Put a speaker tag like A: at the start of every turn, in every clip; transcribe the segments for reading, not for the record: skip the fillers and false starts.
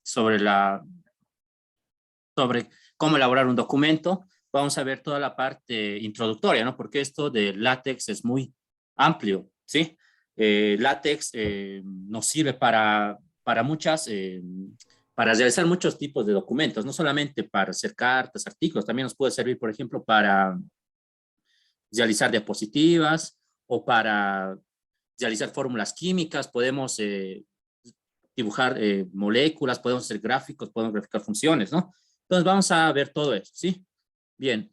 A: sobre sobre cómo elaborar un documento, vamos a ver toda la parte introductoria, ¿no? Porque esto de LaTeX es muy amplio, ¿sí? LaTeX nos sirve para para realizar muchos tipos de documentos, no solamente para hacer cartas, artículos, también nos puede servir, por ejemplo, para realizar diapositivas o para realizar fórmulas químicas, podemos dibujar moléculas, podemos hacer gráficos, podemos graficar funciones, ¿no? Entonces vamos a ver todo eso, ¿sí? Bien.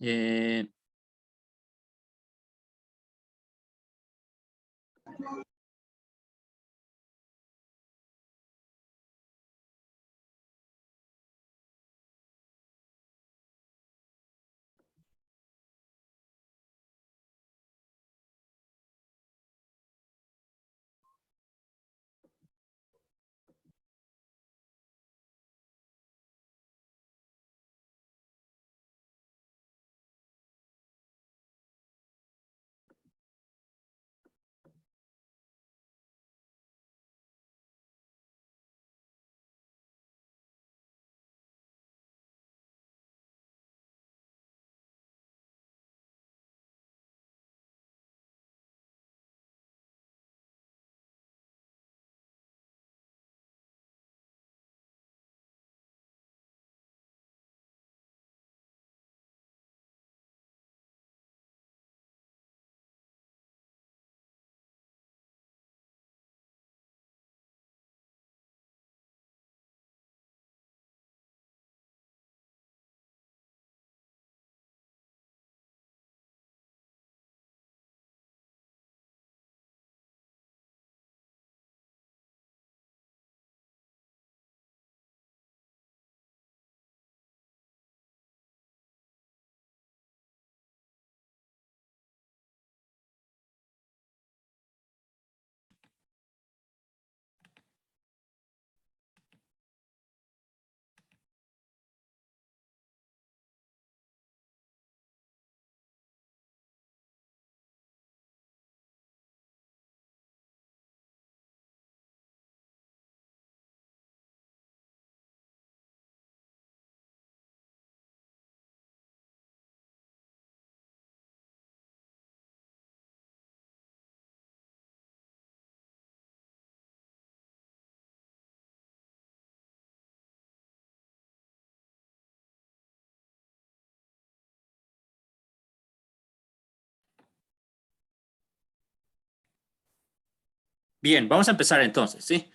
A: Bien, vamos a empezar entonces, ¿sí?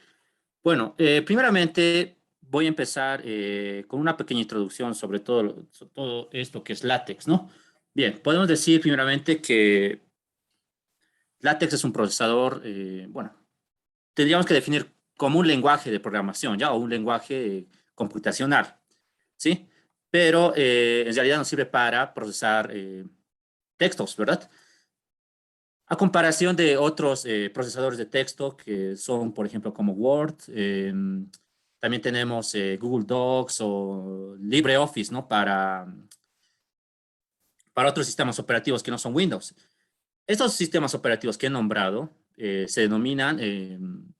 A: Bueno, primeramente voy a empezar con una pequeña introducción sobre sobre todo esto que es LaTeX, ¿no? Bien, podemos decir primeramente que LaTeX es un procesador, bueno, tendríamos que definir como un lenguaje de programación, ¿ya? O un lenguaje computacional, ¿sí? Pero en realidad nos sirve para procesar textos, ¿verdad? A comparación de otros procesadores de texto que son, por ejemplo, como Word, también tenemos Google Docs o LibreOffice, ¿no? Para otros sistemas operativos que no son Windows. Estos sistemas operativos que he nombrado se denominan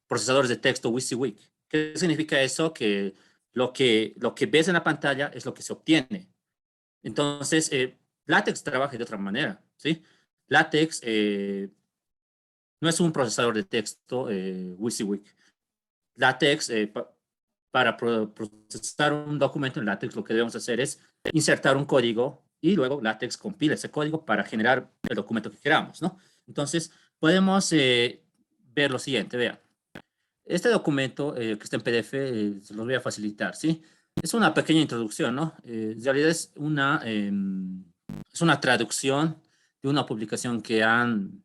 A: procesadores de texto WYSIWYG. ¿Qué significa eso? Que lo que ves en la pantalla es lo que se obtiene. Entonces, LaTeX trabaja de otra manera, ¿sí? LaTeX no es un procesador de texto WYSIWYG. LaTeX, para procesar un documento en LaTeX, lo que debemos hacer es insertar un código y luego LaTeX compila ese código para generar el documento que queramos, ¿no? Entonces, podemos ver lo siguiente, vean. Este documento que está en PDF, se los voy a facilitar, ¿sí? Es una pequeña introducción, ¿no? En realidad es una traducción de una publicación que han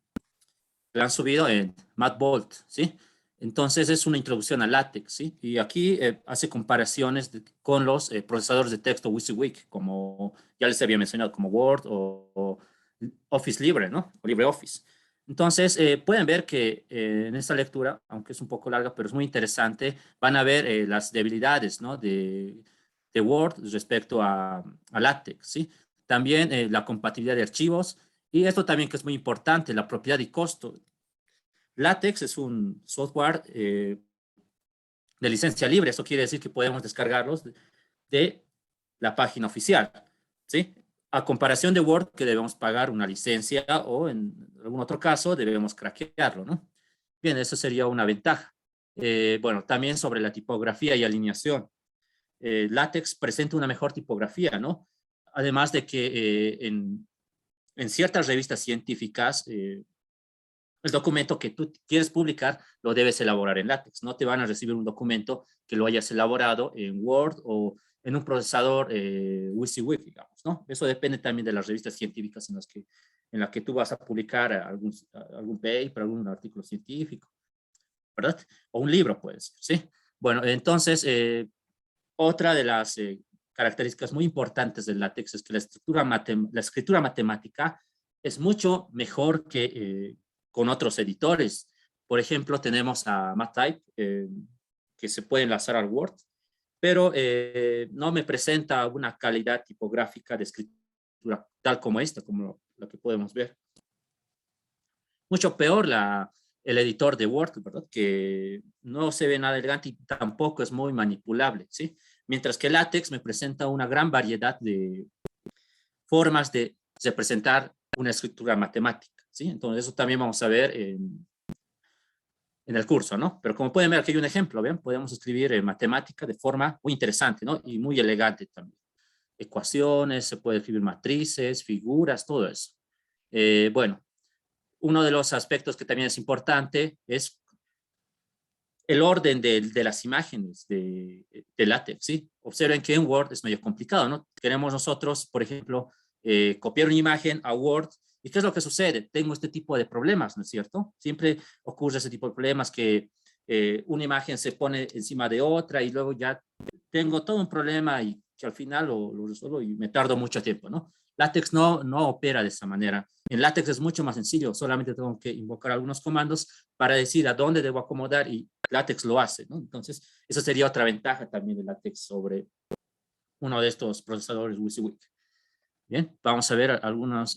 A: subido en Madbolt, ¿sí? Entonces es una introducción a LaTeX, ¿sí? Y aquí hace comparaciones con los procesadores de texto WYSIWYG, como ya les había mencionado, como Word o Office Libre, ¿no? O LibreOffice. Entonces, pueden ver que en esta lectura, aunque es un poco larga, pero es muy interesante, van a ver las debilidades, ¿no? De Word respecto a LaTeX, ¿sí? También la compatibilidad de archivos y esto también que es muy importante, la propiedad y costo. LaTeX es un software de licencia libre. Eso quiere decir que podemos descargarlos de la página oficial, ¿sí? A comparación de Word, que debemos pagar una licencia o en algún otro caso debemos craquearlo, ¿no? Bien, eso sería una ventaja. Bueno, también sobre la tipografía y alineación. LaTeX presenta una mejor tipografía, ¿no? Además de que en ciertas revistas científicas, el documento que tú quieres publicar lo debes elaborar en LaTeX. No te van a recibir un documento que lo hayas elaborado en Word o en un procesador WYSIWYG, digamos, ¿no? Eso depende también de las revistas científicas en las que tú vas a publicar algún paper, algún artículo científico, ¿verdad? O un libro, puede ser, ¿sí? Bueno, entonces, otra de las características muy importantes del LaTeX es que la escritura matemática es mucho mejor que con otros editores. Por ejemplo, tenemos a MathType, que se puede enlazar al Word, pero no me presenta una calidad tipográfica de escritura tal como esta, como la que podemos ver. Mucho peor el editor de Word, ¿verdad? Que no se ve nada elegante y tampoco es muy manipulable, ¿sí? Mientras que LaTeX me presenta una gran variedad de formas de representar una escritura matemática, ¿sí? Entonces eso también vamos a ver en el curso, ¿no? Pero como pueden ver, aquí hay un ejemplo, ¿ven? Podemos escribir matemática de forma muy interesante, ¿no? Y muy elegante también. Ecuaciones, se puede escribir matrices, figuras, todo eso. Bueno, uno de los aspectos que también es importante es el orden de las imágenes de LaTeX, ¿sí? Observen que en Word es medio complicado, ¿no? Queremos nosotros, por ejemplo, copiar una imagen a Word. ¿Y qué es lo que sucede? Tengo este tipo de problemas, ¿no es cierto? Siempre ocurre ese tipo de problemas que una imagen se pone encima de otra y luego ya tengo todo un problema y que al final lo resuelvo y me tardo mucho tiempo, ¿no? LaTeX no opera de esa manera. En LaTeX es mucho más sencillo, solamente tengo que invocar algunos comandos para decir a dónde debo acomodar y LaTeX lo hace, ¿no? Entonces, esa sería otra ventaja también de LaTeX sobre uno de estos procesadores WYSIWYG. Bien, vamos a ver algunas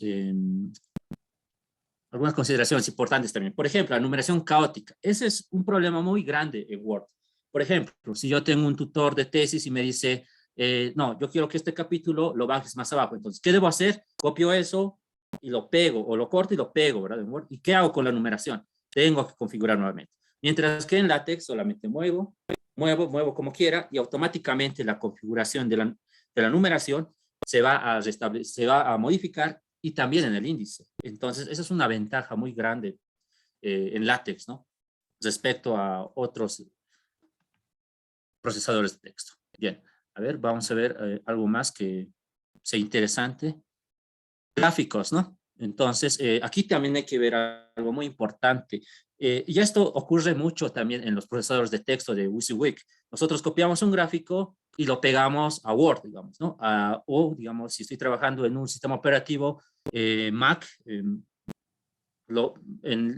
A: consideraciones importantes también. Por ejemplo, la numeración caótica. Ese es un problema muy grande en Word. Por ejemplo, si yo tengo un tutor de tesis y me dice, no, yo quiero que este capítulo lo bajes más abajo. Entonces, ¿qué debo hacer? Copio eso y lo pego, o lo corto y lo pego, ¿verdad? En Word. ¿Y qué hago con la numeración? Tengo que configurar nuevamente. Mientras que en LaTeX solamente muevo como quiera y automáticamente la configuración de la numeración se va a restablecer, se va a modificar y también en el índice. Entonces, esa es una ventaja muy grande en LaTeX, ¿no? Respecto a otros procesadores de texto. Bien, a ver, vamos a ver algo más que sea interesante. Gráficos, ¿no? Entonces, aquí también hay que ver algo muy importante. Y esto ocurre mucho también en los procesadores de texto de WYSIWYG. Nosotros copiamos un gráfico y lo pegamos a Word, digamos, ¿no? O, digamos, si estoy trabajando en un sistema operativo Mac, en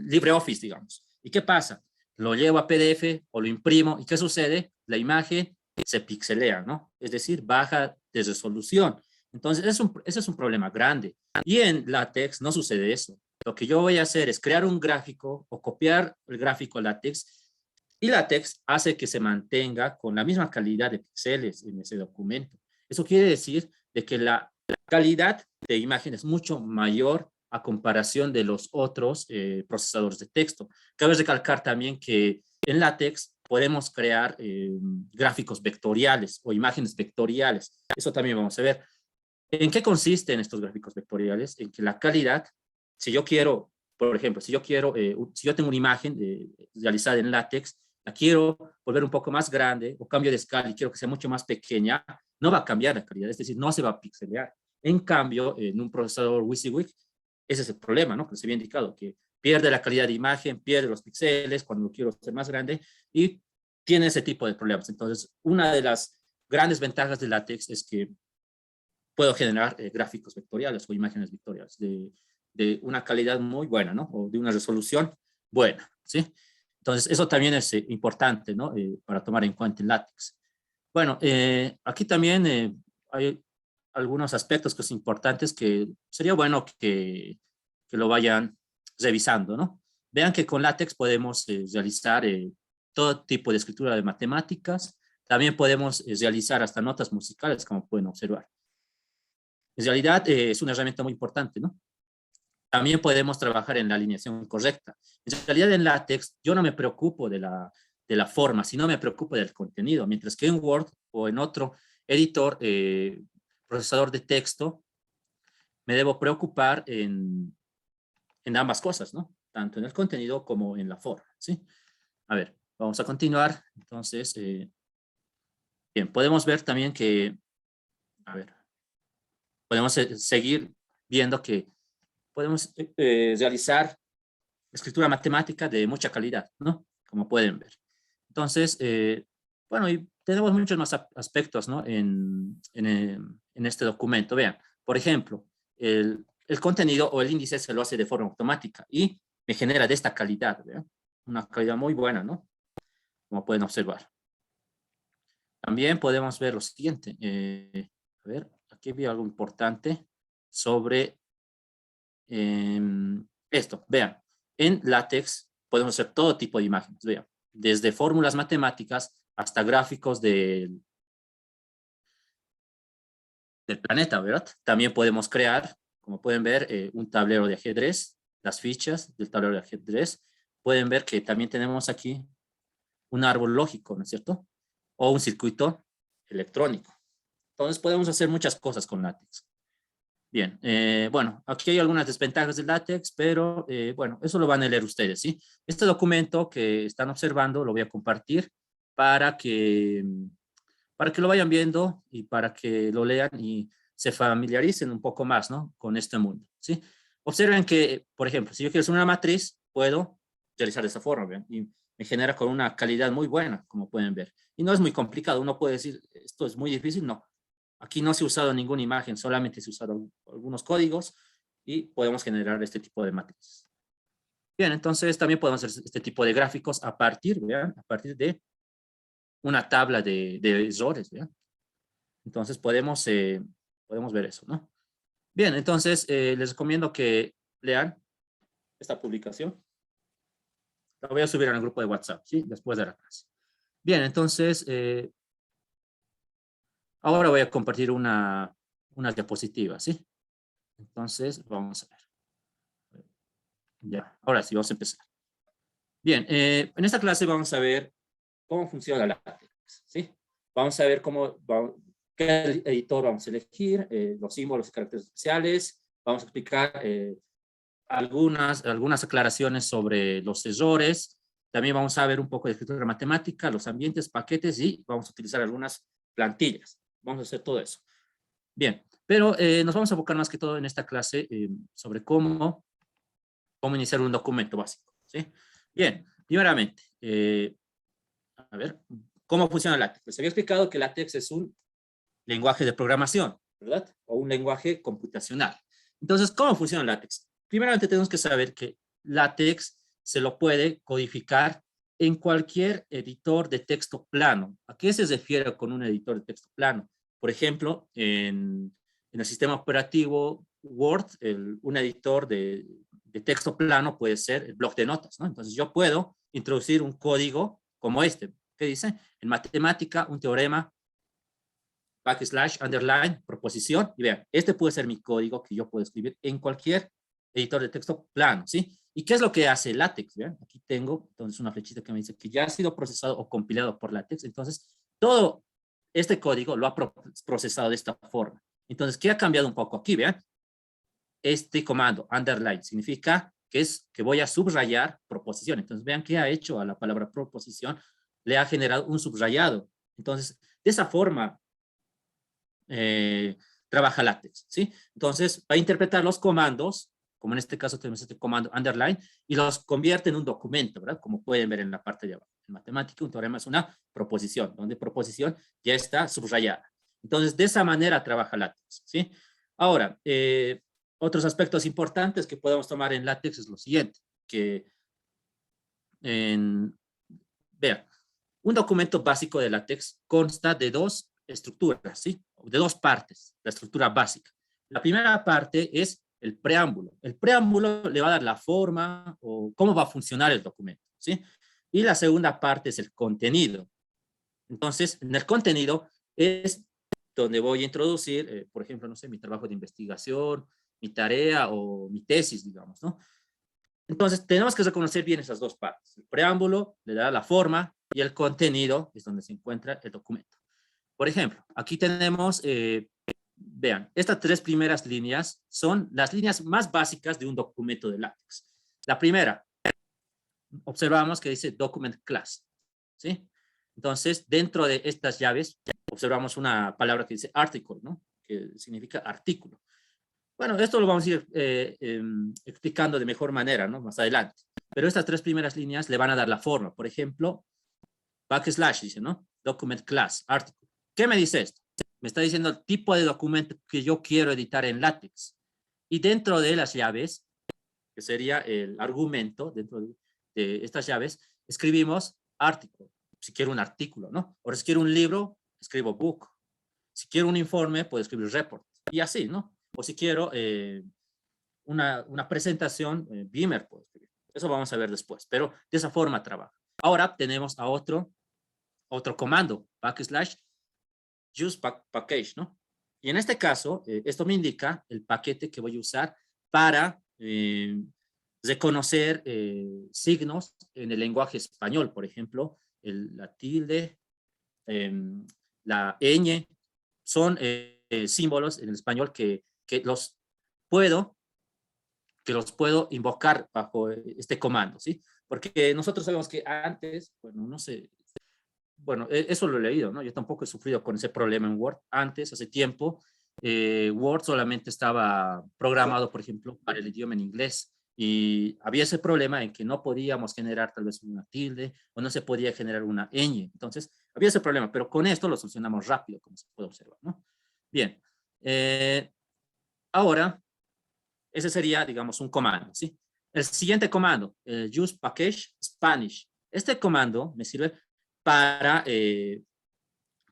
A: LibreOffice, digamos. ¿Y qué pasa? Lo llevo a PDF o lo imprimo. ¿Y qué sucede? La imagen se pixelea, ¿no? Es decir, baja de resolución. Entonces, ese es un problema grande. Y en LaTeX no sucede eso. Lo que yo voy a hacer es crear un gráfico o copiar el gráfico a LaTeX y LaTeX hace que se mantenga con la misma calidad de píxeles en ese documento. Eso quiere decir de que la calidad de imagen es mucho mayor a comparación de los otros procesadores de texto. Cabe recalcar también que en LaTeX podemos crear gráficos vectoriales o imágenes vectoriales. Eso también vamos a ver. ¿En qué consisten estos gráficos vectoriales? En que la calidad, si yo quiero, por ejemplo, si yo tengo una imagen realizada en LaTeX, la quiero volver un poco más grande o cambio de escala y quiero que sea mucho más pequeña, no va a cambiar la calidad, es decir, no se va a pixelear. En cambio, en un procesador WYSIWYG, ese es el problema, ¿no? Que se había indicado, que pierde la calidad de imagen, pierde los píxeles cuando lo quiero hacer más grande y tiene ese tipo de problemas. Entonces, una de las grandes ventajas de LaTeX es que puedo generar gráficos vectoriales o imágenes vectoriales de una calidad muy buena, ¿no? O de una resolución buena, ¿sí? Entonces, eso también es importante, ¿no? Para tomar en cuenta en LaTeX. Bueno, aquí también hay algunos aspectos que son importantes que sería bueno que lo vayan revisando, ¿no? Vean que con LaTeX podemos realizar todo tipo de escritura de matemáticas. También podemos realizar hasta notas musicales, como pueden observar. En realidad es una herramienta muy importante, ¿no? También podemos trabajar en la alineación correcta. En realidad en LaTeX yo no me preocupo de la forma, sino me preocupo del contenido, mientras que en Word o en otro editor, procesador de texto, me debo preocupar en ambas cosas, ¿no? Tanto en el contenido como en la forma, ¿sí? A ver, vamos a continuar. Entonces, bien, podemos ver también que, a ver, podemos seguir viendo que podemos realizar escritura matemática de mucha calidad, ¿no? Como pueden ver. Entonces, bueno, y tenemos muchos más aspectos, ¿no? En este documento. Vean, por ejemplo, el contenido o el índice se lo hace de forma automática y me genera de esta calidad, ¿vean? Una calidad muy buena, ¿no? Como pueden observar. También podemos ver lo siguiente. A ver, aquí vi algo importante sobre esto. Vean, en LaTeX podemos hacer todo tipo de imágenes. Vean, desde fórmulas matemáticas hasta gráficos del planeta, ¿verdad? También podemos crear, como pueden ver, un tablero de ajedrez, las fichas del tablero de ajedrez. Pueden ver que también tenemos aquí un árbol lógico, ¿no es cierto? O un circuito electrónico. Entonces podemos hacer muchas cosas con LaTeX. Bien, bueno, aquí hay algunas desventajas del LaTeX, pero bueno, eso lo van a leer ustedes, ¿sí? Este documento que están observando lo voy a compartir para que, para que lo vayan viendo y para que lo lean y se familiaricen un poco más, ¿no? Con este mundo, ¿sí? Observen que, por ejemplo, si yo quiero hacer una matriz, puedo realizar de esta forma, ¿ven? Y me genera con una calidad muy buena, como pueden ver. Y no es muy complicado, uno puede decir, esto es muy difícil, no. Aquí no se ha usado ninguna imagen, solamente se usaron algunos códigos y podemos generar este tipo de matrices. Bien, entonces también podemos hacer este tipo de gráficos a partir, ¿vean? A partir de una tabla de errores, ¿vean? Entonces podemos ver eso, ¿no? Bien, entonces les recomiendo que lean esta publicación. La voy a subir al grupo de WhatsApp, ¿sí? Después de la clase. Bien, entonces ahora voy a compartir una diapositiva, ¿sí? Entonces vamos a ver. Ya, ahora sí, vamos a empezar. Bien, en esta clase vamos a ver cómo funciona LaTeX, ¿sí? Vamos a ver qué editor vamos a elegir, los símbolos y caracteres especiales. Vamos a explicar algunas aclaraciones sobre los errores. También vamos a ver un poco de escritura matemática, los ambientes, paquetes y vamos a utilizar algunas plantillas. Vamos a hacer todo eso. Bien, pero nos vamos a enfocar más que todo en esta clase sobre cómo iniciar un documento básico, ¿sí? Bien, primeramente, a ver, ¿cómo funciona LaTeX? Les había explicado que LaTeX es un lenguaje de programación, ¿verdad? O un lenguaje computacional. Entonces, ¿cómo funciona LaTeX? Primeramente tenemos que saber que LaTeX se lo puede codificar en cualquier editor de texto plano. ¿A qué se refiere con un editor de texto plano? Por ejemplo, en el sistema operativo Word, un editor de texto plano puede ser el bloc de notas, ¿no? Entonces yo puedo introducir un código como este, que dice, en matemática, un teorema, backslash, underline, proposición, y vean, este puede ser mi código que yo puedo escribir en cualquier editor de texto plano, ¿sí? ¿Y qué es lo que hace LaTeX? Vean, aquí tengo entonces una flechita que me dice que ya ha sido procesado o compilado por LaTeX, entonces todo este código lo ha procesado de esta forma. Entonces, ¿qué ha cambiado un poco aquí? Vean, este comando, underline, significa que voy a subrayar proposición. Entonces, vean qué ha hecho a la palabra proposición, le ha generado un subrayado. Entonces, de esa forma, trabaja LaTeX, ¿sí? Entonces, va a interpretar los comandos, como en este caso tenemos este comando underline, y los convierte en un documento, ¿verdad? Como pueden ver en la parte de abajo. En matemática, un teorema es una proposición, donde proposición ya está subrayada. Entonces, de esa manera trabaja LaTeX, ¿sí? Ahora, otros aspectos importantes que podemos tomar en LaTeX es lo siguiente, que vean, un documento básico de LaTeX consta de dos estructuras, ¿sí? De dos partes, la estructura básica. La primera parte es el preámbulo. El preámbulo le va a dar la forma o cómo va a funcionar el documento, ¿sí? Y la segunda parte es el contenido. Entonces, en el contenido es donde voy a introducir, por ejemplo, no sé, mi trabajo de investigación, mi tarea o mi tesis, digamos, ¿no? Entonces, tenemos que reconocer bien esas dos partes. El preámbulo le da la forma y el contenido es donde se encuentra el documento. Por ejemplo, aquí tenemos, vean, estas tres primeras líneas son las líneas más básicas de un documento de LaTeX. La primera, observamos que dice document class, ¿sí? Entonces, dentro de estas llaves, observamos una palabra que dice article, ¿no? Que significa artículo. Bueno, esto lo vamos a ir explicando de mejor manera, ¿no? Más adelante. Pero estas tres primeras líneas le van a dar la forma. Por ejemplo, backslash dice, ¿no? Document class, article. ¿Qué me dice esto? Me está diciendo el tipo de documento que yo quiero editar en LaTeX. Y dentro de las llaves, que sería el argumento, dentro de estas llaves, escribimos artículo. Si quiero un artículo, ¿no? O si quiero un libro, escribo book. Si quiero un informe, puedo escribir report. Y así, ¿no? O si quiero una presentación, Beamer puedo escribir. Eso vamos a ver después, pero de esa forma trabaja. Ahora tenemos a otro comando, backslash use package, ¿no? Y en este caso, esto me indica el paquete que voy a usar para reconocer signos en el lenguaje español, por ejemplo, la tilde, la ñ, son símbolos en el español que los puedo invocar bajo este comando, ¿sí? Porque nosotros sabemos que antes, bueno, no sé, bueno, eso lo he leído, ¿no? Yo tampoco he sufrido con ese problema en Word. Antes, hace tiempo, Word solamente estaba programado, por ejemplo, para el idioma en inglés. Y había ese problema en que no podíamos generar tal vez una tilde o no se podía generar una ñ. Entonces, había ese problema, pero con esto lo solucionamos rápido, como se puede observar, ¿no? Bien. Ahora, ese sería, digamos, un comando, ¿sí? El siguiente comando, use package Spanish. Este comando me sirve para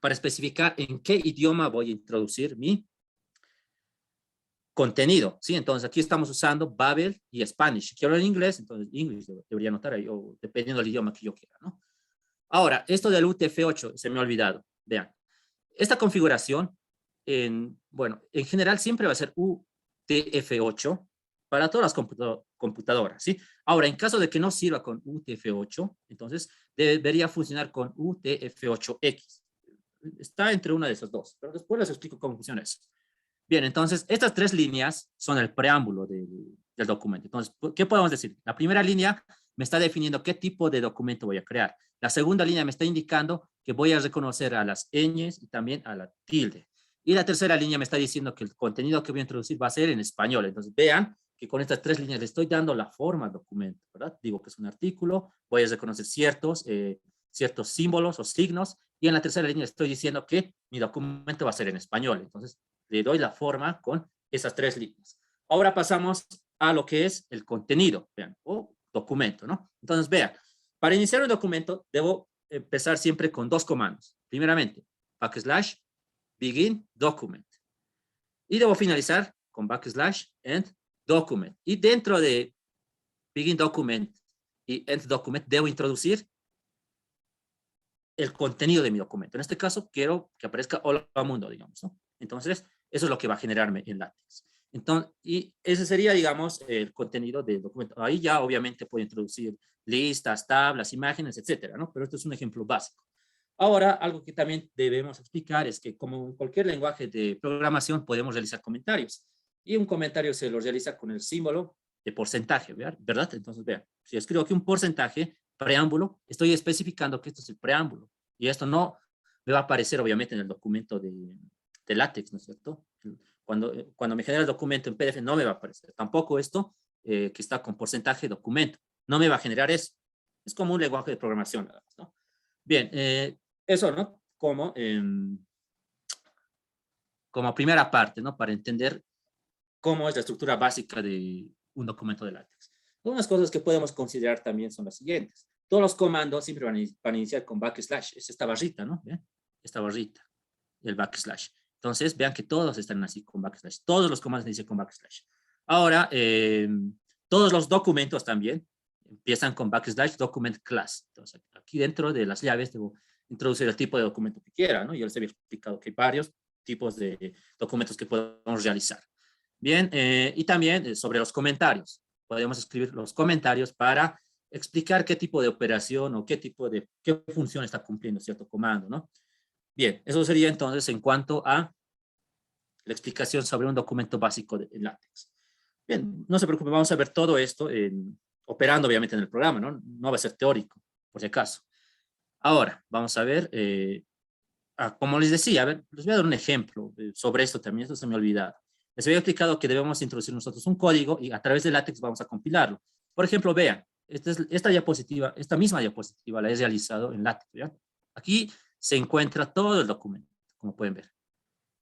A: especificar en qué idioma voy a introducir mi contenido, ¿sí? Entonces, aquí estamos usando Babel y Spanish. Si quiero en inglés, entonces English debería anotar ahí, o dependiendo del idioma que yo quiera, ¿no? Ahora, esto del UTF-8 se me ha olvidado. Vean, esta configuración, bueno, en general siempre va a ser UTF-8 para todas las computadoras, ¿sí? Ahora, en caso de que no sirva con UTF-8, entonces debería funcionar con UTF-8X. Está entre una de esas dos, pero después les explico cómo funciona eso. Bien, entonces, estas tres líneas son el preámbulo del documento. Entonces, ¿qué podemos decir? La primera línea me está definiendo qué tipo de documento voy a crear. La segunda línea me está indicando que voy a reconocer a las ñes y también a la tilde. Y la tercera línea me está diciendo que el contenido que voy a introducir va a ser en español. Entonces, vean que con estas tres líneas le estoy dando la forma al documento, ¿verdad? Digo que es un artículo, voy a reconocer ciertos símbolos o signos, y en la tercera línea estoy diciendo que mi documento va a ser en español. Entonces, le doy la forma con esas tres líneas. Ahora pasamos a lo que es el contenido, vean, o documento, ¿no? Entonces, vean, para iniciar un documento debo empezar siempre con dos comandos. Primeramente, backslash begin document. Y debo finalizar con backslash end document. Y dentro de begin document y end document debo introducir el contenido de mi documento. En este caso, quiero que aparezca hola mundo, digamos, ¿no? Entonces, eso es lo que va a generarme en LaTeX. Entonces, y ese sería, digamos, el contenido del documento. Ahí ya obviamente puedo introducir listas, tablas, imágenes, etcétera, ¿no? Pero esto es un ejemplo básico. Ahora, algo que también debemos explicar es que como en cualquier lenguaje de programación podemos realizar comentarios. Y un comentario se lo realiza con el símbolo de porcentaje, ¿verdad? Entonces, vean, si escribo aquí un porcentaje, preámbulo, estoy especificando que esto es el preámbulo. Y esto no me va a aparecer, obviamente, en el documento de LaTeX, ¿no es cierto? Cuando me genera el documento en PDF no me va a aparecer. Tampoco esto que está con porcentaje documento. No me va a generar eso. Es como un lenguaje de programación, nada más, ¿no? Bien, eso, ¿no? Como primera parte, ¿no? Para entender cómo es la estructura básica de un documento de LaTeX. Algunas cosas que podemos considerar también son las siguientes. Todos los comandos siempre van a iniciar con backslash. Es esta barrita, ¿no? ¿Ven? Esta barrita, el backslash. Entonces, vean que todos están así con backslash. Todos los comandos inician con backslash. Ahora, todos los documentos también empiezan con backslash document class. Entonces, aquí dentro de las llaves debo introducir el tipo de documento que quiera, ¿no? Yo les había explicado que hay varios tipos de documentos que podemos realizar. Bien, y también sobre los comentarios. Podemos escribir los comentarios para explicar qué tipo de operación o qué función está cumpliendo cierto comando, ¿no? Bien, eso sería entonces en cuanto a la explicación sobre un documento básico de LaTeX. Bien, no se preocupe, vamos a ver todo esto operando obviamente en el programa, ¿no? No va a ser teórico, por si acaso. Ahora, vamos a ver, como les decía, a ver, les voy a dar un ejemplo sobre esto también, esto se me ha olvidado. Les había explicado que debemos introducir nosotros un código y a través de LaTeX vamos a compilarlo. Por ejemplo, vean, esta misma diapositiva la he realizado en LaTeX, ¿ya? Aquí se encuentra todo el documento, como pueden ver.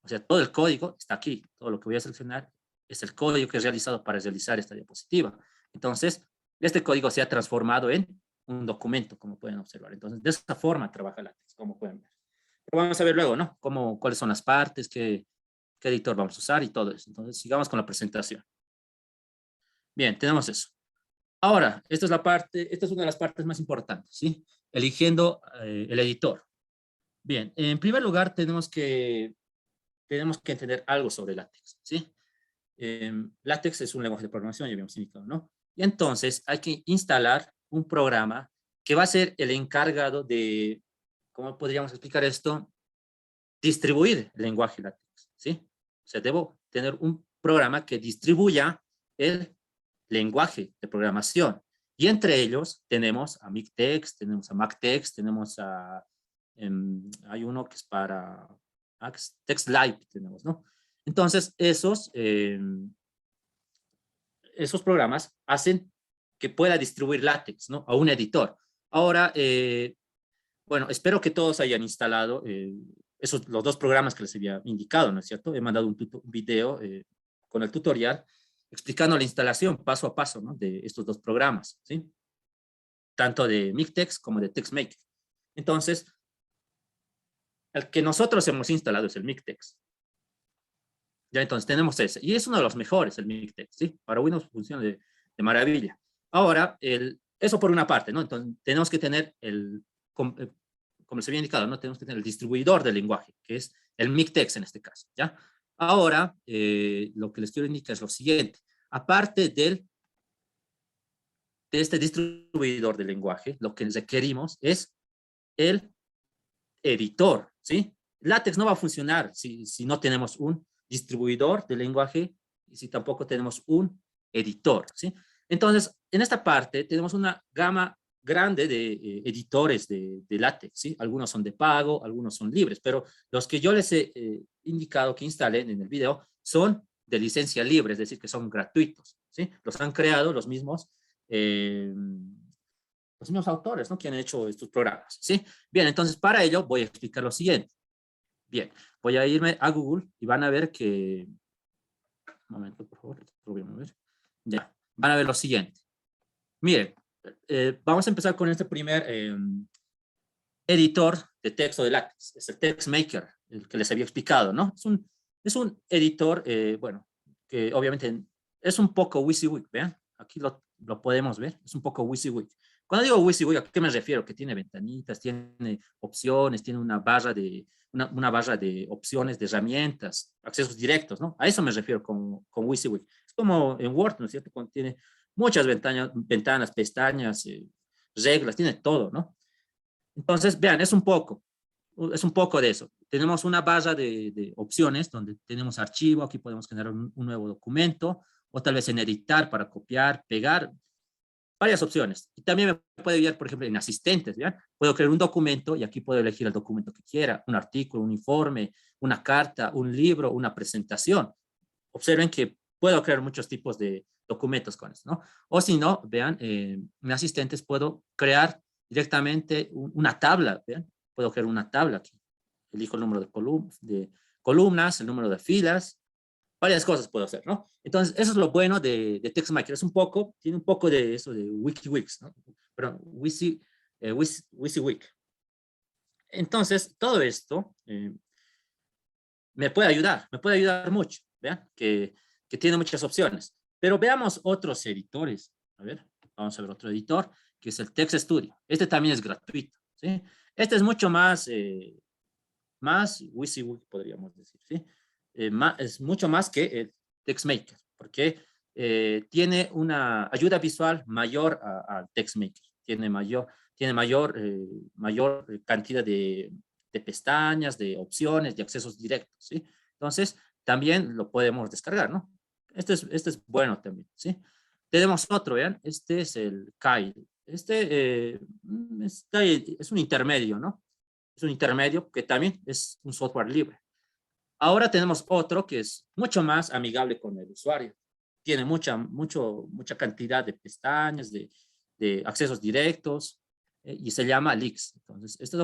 A: O sea, todo el código está aquí. Todo lo que voy a seleccionar es el código que he realizado para realizar esta diapositiva. Entonces, este código se ha transformado en un documento, como pueden observar. Entonces, de esta forma trabaja LaTeX, como pueden ver. Pero vamos a ver luego, ¿no? Cuáles son las partes, qué editor vamos a usar y todo eso. Entonces, sigamos con la presentación. Bien, tenemos eso. Ahora, esta es una de las partes más importantes, ¿sí? Eligiendo el editor. Bien, en primer lugar tenemos que entender algo sobre LaTeX, ¿sí? LaTeX es un lenguaje de programación, ya habíamos indicado, ¿no? Y entonces hay que instalar un programa que va a ser el encargado de, ¿cómo podríamos explicar esto? Distribuir el lenguaje LaTeX, ¿sí? O sea, debo tener un programa que distribuya el lenguaje de programación. Y entre ellos tenemos a MikTeX, tenemos a MakTeX, hay uno que es para TextLive, tenemos, ¿no? Entonces, esos programas hacen que pueda distribuir LaTeX, ¿no? A un editor. Ahora, bueno, espero que todos hayan instalado los dos programas que les había indicado, ¿no es cierto? He mandado un video con el tutorial explicando la instalación paso a paso, ¿no? De estos dos programas, ¿sí? Tanto de MikTeX como de TextMaker. Entonces, el que nosotros hemos instalado es el MikTeX. Ya entonces tenemos ese. Y es uno de los mejores, el MikTeX, ¿sí? Para Windows funciona de maravilla. Ahora, eso por una parte, ¿no? Entonces, tenemos que tener como les había indicado, ¿no? Tenemos que tener el distribuidor del lenguaje, que es el MikTeX en este caso, ¿ya? Ahora, lo que les quiero indicar es lo siguiente. Aparte de este distribuidor del lenguaje, lo que requerimos es el editor, ¿sí? LaTeX no va a funcionar si no tenemos un distribuidor de lenguaje y si tampoco tenemos un editor, ¿sí? Entonces, en esta parte tenemos una gama grande de editores de LaTeX, ¿sí? Algunos son de pago, algunos son libres, pero los que yo les he indicado que instalen en el video son de licencia libre, es decir, que son gratuitos, ¿sí? Los han creado los mismos autores, ¿no? Que han hecho estos programas, ¿sí? Bien, entonces para ello voy a explicar lo siguiente. Bien, voy a irme a Google y van a ver que... Un momento, por favor, lo voy a mover. Ya, van a ver lo siguiente. Miren, vamos a empezar con este primer editor de texto de LaTeX. Es el TextMaker, el que les había explicado, ¿no? Es un editor, bueno, que obviamente es un poco WYSIWYG, ¿vean? Aquí lo podemos ver, es un poco WYSIWYG. Cuando digo WYSIWYG, ¿a qué me refiero? Que tiene ventanitas, tiene opciones, tiene una barra de opciones, de herramientas, accesos directos, ¿no? A eso me refiero con WYSIWYG. Es como en Word, ¿no es cierto? Cuando tiene muchas ventanas, pestañas, reglas, tiene todo, ¿no? Entonces, vean, es un poco de eso. Tenemos una barra de opciones donde tenemos archivo, aquí podemos generar un nuevo documento, o tal vez en editar para copiar, pegar, varias opciones. Y también me puede ayudar, por ejemplo, en asistentes, ¿ya? Puedo crear un documento y aquí puedo elegir el documento que quiera, un artículo, un informe, una carta, un libro, una presentación. Observen que puedo crear muchos tipos de documentos con eso, ¿no? O si no, vean, en asistentes puedo crear directamente una tabla, ¿vean? Puedo crear una tabla aquí. Elijo el número de columnas, el número de filas, varias cosas puedo hacer, ¿no? Entonces, eso es lo bueno de TextMaker. Tiene un poco de eso de WikiWix, ¿no? Perdón, WYSIWYG. Entonces, todo esto me puede ayudar mucho, ¿vean? Que tiene muchas opciones. Pero veamos otros editores. A ver, Vamos a ver otro editor, que es el Text Studio. Este también es gratuito, ¿sí? Este es mucho más WYSIWYG, podríamos decir, ¿sí? Es mucho más que el TextMaker, porque tiene una ayuda visual mayor al TextMaker. Mayor cantidad de pestañas, de opciones, de accesos directos, ¿sí? Entonces, también lo podemos descargar, ¿no? Este es bueno también, ¿sí? Tenemos otro, vean, este es el Kyle. Es un intermedio, ¿no? Es un intermedio que también es un software libre. Ahora tenemos otro que es mucho más amigable con el usuario. Tiene mucha cantidad de pestañas, de accesos directos, y se llama Leaks. Entonces, este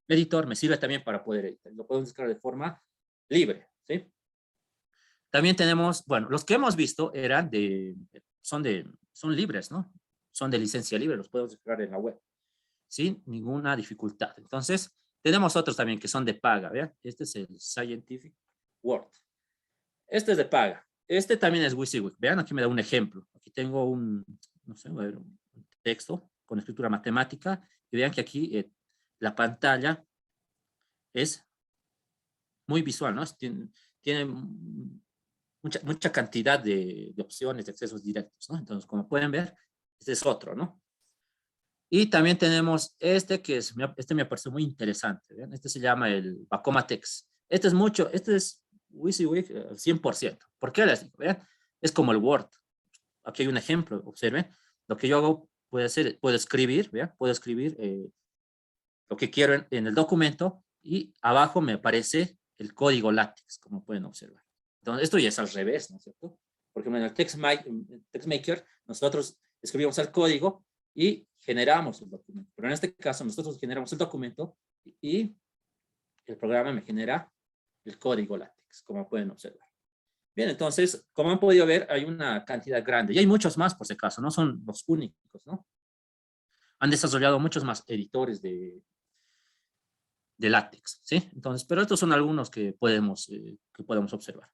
A: editor me sirve también para poder editar. Lo podemos descargar de forma libre, ¿sí? También tenemos, bueno, los que hemos visto son libres, ¿no? Son de licencia libre, los podemos descargar en la web sin ninguna dificultad. Entonces, tenemos otros también que son de paga, ¿vean? Este es el Scientific Word. Este es de paga. Este también es WYSIWYG. Vean, aquí me da un ejemplo. Aquí tengo no sé, un texto con escritura matemática. Y vean que aquí la pantalla es muy visual, ¿no? Tiene mucha cantidad de opciones, de accesos directos, ¿no? Entonces, como pueden ver, este es otro, ¿no? Y también tenemos este me pareció muy interesante, ¿ven? Este se llama el Vacoma Text. Este es WYSIWYG 100%. ¿Por qué les digo? ¿Ven? Es como el Word. Aquí hay un ejemplo, observen. Lo que yo hago puedo escribir, ¿vean? Puedo escribir lo que quiero en el documento y abajo me aparece el código látex, como pueden observar. Entonces, esto ya es al revés, ¿no es cierto? Porque en el TextMaker nosotros escribimos el código y generamos el documento. Pero en este caso, nosotros generamos el documento y el programa me genera el código látex, como pueden observar. Bien, entonces, como han podido ver, hay una cantidad grande. Y hay muchos más, por si acaso, no son los únicos, ¿no? Han desarrollado muchos más editores de látex, ¿sí? Entonces, pero estos son algunos que podemos observar.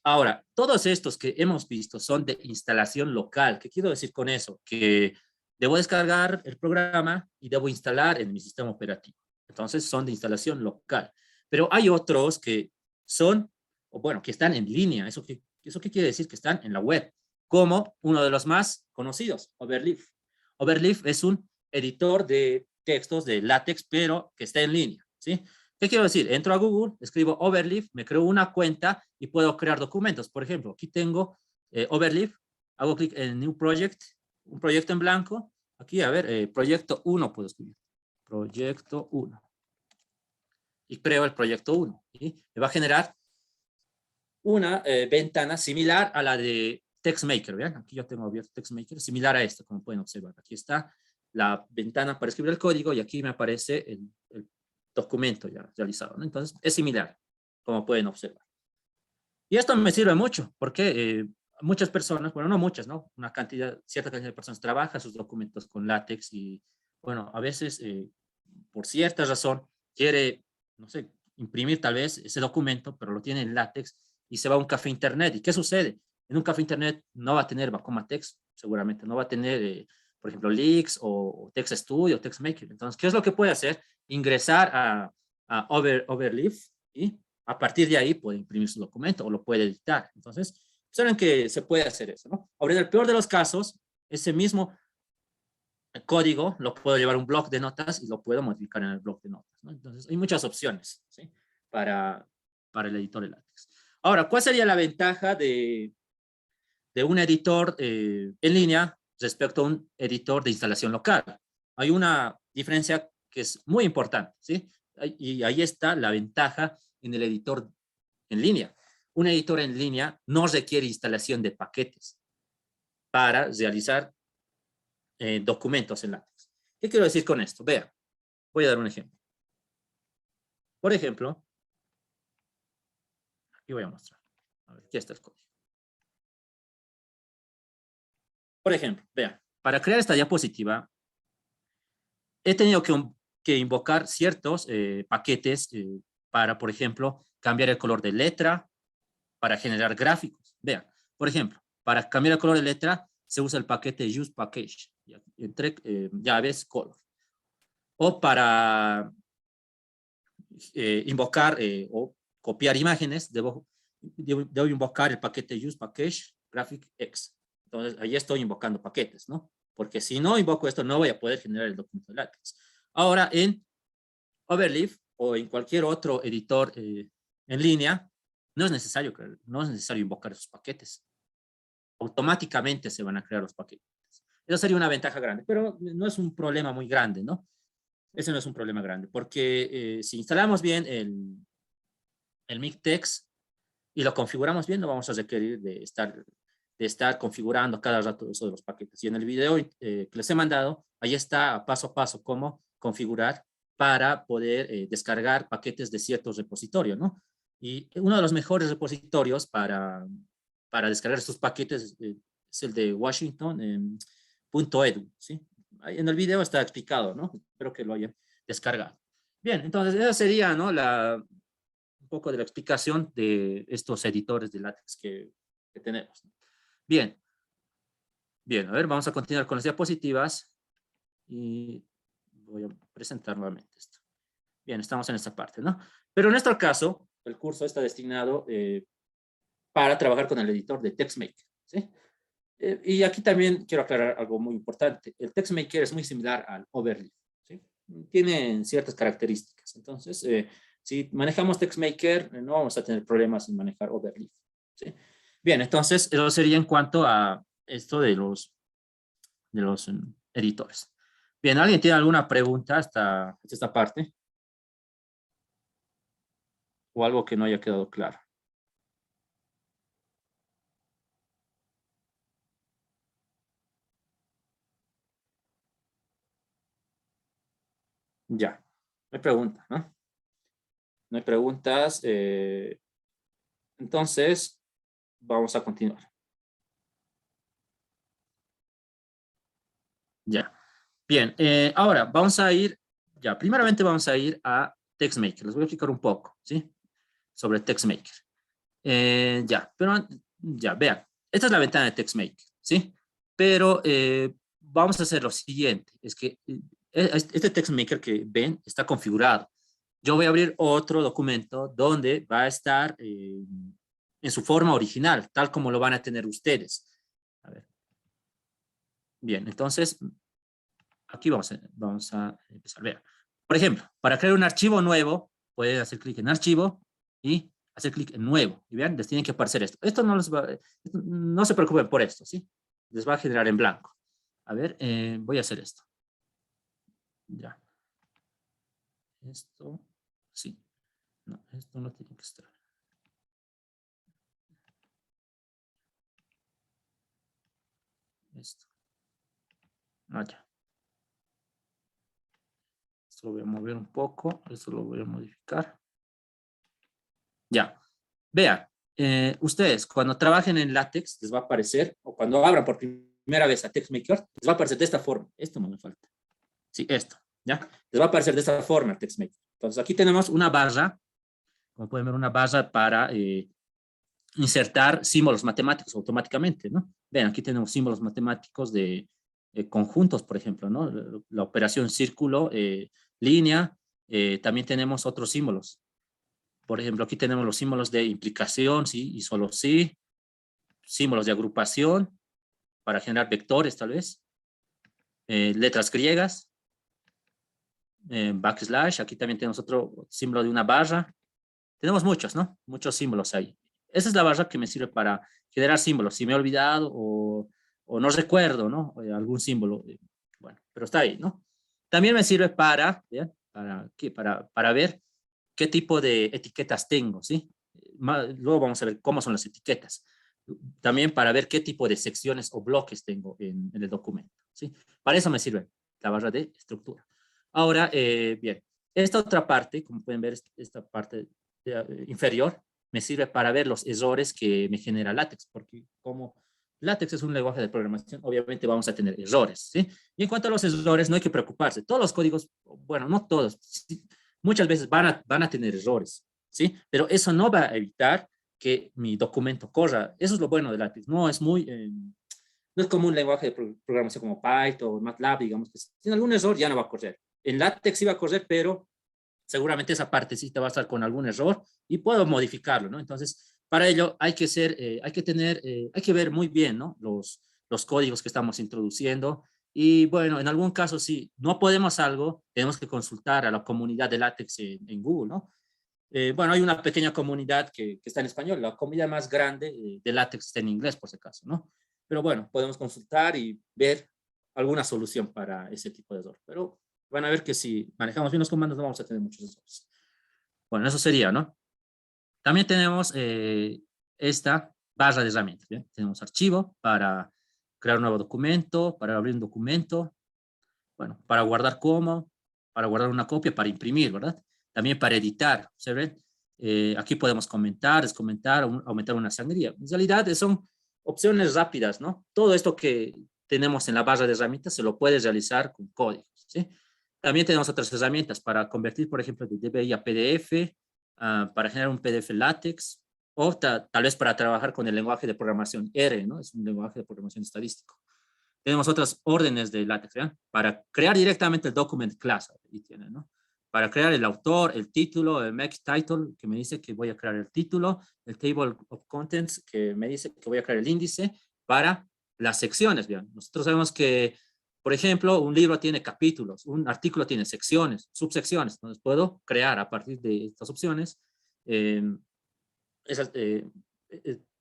A: Ahora, todos estos que hemos visto son de instalación local. ¿Qué quiero decir con eso? Que debo descargar el programa y debo instalar en mi sistema operativo. Entonces, son de instalación local. Pero hay otros que son, o bueno, que están en línea. ¿Eso qué quiere decir? Que están en la web, como uno de los más conocidos, Overleaf. Overleaf es un editor de textos de látex, pero que está en línea, ¿sí? ¿Qué quiero decir? Entro a Google, escribo Overleaf, me creo una cuenta y puedo crear documentos. Por ejemplo, aquí tengo Overleaf, hago clic en New Project, un proyecto en blanco. Aquí, a ver, proyecto 1 puedo escribir. Proyecto 1. Y creo el proyecto 1. ¿Sí? Me va a generar una ventana similar a la de TextMaker. ¿Vean? Aquí yo tengo abierto TextMaker, similar a esto, como pueden observar. Aquí está la ventana para escribir el código y aquí me aparece el documento ya realizado, ¿no? Entonces, es similar, como pueden observar. Y esto me sirve mucho, porque muchas personas, bueno, no muchas, ¿no? Cierta cantidad de personas trabajan sus documentos con látex y, bueno, a veces, por cierta razón, quiere, no sé, imprimir tal vez ese documento, pero lo tiene en látex y se va a un café internet. ¿Y qué sucede? En un café internet no va a tener Vacoma Text, seguramente, no va a tener, por ejemplo, Leaks o Text Studio o TextMaker. Entonces, ¿qué es lo que puede hacer? Ingresar a Overleaf y a partir de ahí puede imprimir su documento o lo puede editar. Entonces, saben que se puede hacer eso, ¿no? Ahora, en el peor de los casos, ese mismo código lo puedo llevar a un bloc de notas y lo puedo modificar en el bloc de notas, ¿no? Entonces, hay muchas opciones, ¿sí? Para el editor de látex. Ahora, ¿cuál sería la ventaja de un editor en línea respecto a un editor de instalación local? Hay una diferencia que es muy importante, ¿sí? Y ahí está la ventaja en el editor en línea. Un editor en línea no requiere instalación de paquetes para realizar documentos en látex. ¿Qué quiero decir con esto? Vean, voy a dar un ejemplo. Por ejemplo, aquí voy a mostrar. A ver, aquí está el código. Por ejemplo, vean, para crear esta diapositiva, he tenido que invocar ciertos paquetes para, por ejemplo, cambiar el color de letra, para generar gráficos. Vean, por ejemplo, para cambiar el color de letra, se usa el paquete usePackage, entre llaves color. O para invocar o copiar imágenes, debo invocar el paquete usePackage GraphicX. Entonces, ahí estoy invocando paquetes, ¿no? Porque si no invoco esto, no voy a poder generar el documento de LaTeX. Ahora, en Overleaf o en cualquier otro editor en línea, no es necesario invocar esos paquetes. Automáticamente se van a crear los paquetes. Eso sería una ventaja grande, pero no es un problema muy grande, ¿no? Ese no es un problema grande, porque si instalamos bien el MikTeX y lo configuramos bien, no vamos a requerir de estar configurando cada rato eso de los paquetes. Y en el video que les he mandado, ahí está paso a paso cómo configurar para poder descargar paquetes de ciertos repositorios, ¿no? Y uno de los mejores repositorios para descargar estos paquetes es el de Washington.edu, ¿sí? Ahí en el video está explicado, ¿no? Espero que lo hayan descargado. Bien, entonces esa sería, ¿no? Un poco de la explicación de estos editores de LaTeX que tenemos. Bien, bien, a ver, vamos a continuar con las diapositivas y voy a presentar nuevamente esto. Bien, estamos en esta parte, ¿no? Pero en nuestro caso, el curso está destinado para trabajar con el editor de TextMaker, ¿sí? Y aquí también quiero aclarar algo muy importante. El TextMaker es muy similar al Overleaf, ¿sí? Tiene ciertas características. Entonces, si manejamos TextMaker, no vamos a tener problemas en manejar Overleaf, ¿sí? Bien, entonces, eso sería en cuanto a esto de los editores. Bien, ¿alguien tiene alguna pregunta hasta esta parte? ¿O algo que no haya quedado claro? Ya, no hay preguntas, ¿no? No hay preguntas. Entonces, vamos a continuar. Ya. Bien, ahora vamos a ir, ya, primeramente vamos a ir a TextMaker. Les voy a explicar un poco, ¿sí? Sobre TextMaker. Ya, pero ya, vean, esta es la ventana de TextMaker, ¿sí? Pero vamos a hacer lo siguiente, es que este TextMaker que ven está configurado. Yo voy a abrir otro documento donde va a estar en su forma original, tal como lo van a tener ustedes. A ver. Bien, entonces, aquí vamos a empezar. Vean. Por ejemplo, para crear un archivo nuevo, pueden hacer clic en archivo y hacer clic en nuevo. Y vean, les tiene que aparecer esto. Esto no se preocupen por esto, ¿sí? Les va a generar en blanco. A ver, voy a hacer esto. Ya. Esto, sí. No, esto no tiene que estar. Esto. Ah, ya. Esto lo voy a mover un poco. Esto lo voy a modificar. Ya. Vean, ustedes cuando trabajen en LaTeX les va a aparecer, o cuando abran por primera vez a TextMaker, les va a aparecer de esta forma. Esto no me falta. Sí, esto. ¿Ya? Les va a aparecer de esta forma el TextMaker. Entonces aquí tenemos una barra, como pueden ver, una barra para insertar símbolos matemáticos automáticamente, ¿no? Vean, aquí tenemos símbolos matemáticos de conjuntos, por ejemplo, ¿no? La operación círculo, línea, también tenemos otros símbolos. Por ejemplo, aquí tenemos los símbolos de implicación, sí, y solo sí, símbolos de agrupación, para generar vectores, tal vez, letras griegas, backslash, aquí también tenemos otro símbolo de una barra. Tenemos muchos, ¿no? Muchos símbolos ahí. Esa es la barra que me sirve para generar símbolos. Si me he olvidado o no recuerdo, ¿no? Algún símbolo. Bueno, pero está ahí, ¿no? También me sirve ¿bien? Para ver qué tipo de etiquetas tengo, ¿sí? Luego vamos a ver cómo son las etiquetas. También para ver qué tipo de secciones o bloques tengo en el documento, ¿sí? Para eso me sirve la barra de estructura. Ahora, bien, esta otra parte, como pueden ver, esta parte inferior, me sirve para ver los errores que me genera LaTeX, porque como LaTeX es un lenguaje de programación, obviamente vamos a tener errores, ¿sí? Y en cuanto a los errores, no hay que preocuparse. Todos los códigos, bueno, no todos, ¿sí? Muchas veces van a tener errores, ¿sí? Pero eso no va a evitar que mi documento corra. Eso es lo bueno de LaTeX. No no es como un lenguaje de programación como Python o MATLAB, digamos, que si tiene algún error ya no va a correr. En LaTeX sí va a correr, pero seguramente esa partecita va a estar con algún error y puedo modificarlo, ¿no? Entonces, para ello hay que hay que ver muy bien, ¿no? Los códigos que estamos introduciendo. Y bueno, en algún caso, si no podemos algo, tenemos que consultar a la comunidad de LaTeX en Google, ¿no? Bueno, hay una pequeña comunidad que está en español, la comunidad más grande de LaTeX está en inglés, por si acaso, ¿no? Pero bueno, podemos consultar y ver alguna solución para ese tipo de error. Pero van a ver que si manejamos bien los comandos no vamos a tener muchos errores. Bueno, eso sería, ¿no? También tenemos esta barra de herramientas, ¿bien? Tenemos archivo para crear un nuevo documento, para abrir un documento, bueno, para guardar como, para guardar una copia, para imprimir, ¿verdad? También para editar, ¿se ven? Aquí podemos comentar, descomentar, aumentar una sangría. En realidad son opciones rápidas, ¿no? Todo esto que tenemos en la barra de herramientas se lo puedes realizar con códigos, ¿sí? También tenemos otras herramientas para convertir, por ejemplo, de DBI a PDF, para generar un PDF LaTeX, o tal vez para trabajar con el lenguaje de programación R, ¿no? Es un lenguaje de programación estadístico. Tenemos otras órdenes de LaTeX, ¿ya? Para crear directamente el document class, ahí tiene, ¿no? Para crear el autor, el título, el make title, que me dice que voy a crear el título, el table of contents, que me dice que voy a crear el índice, para las secciones, ¿bien? Nosotros sabemos que, por ejemplo, un libro tiene capítulos, un artículo tiene secciones, subsecciones, entonces puedo crear a partir de estas opciones eh, esas,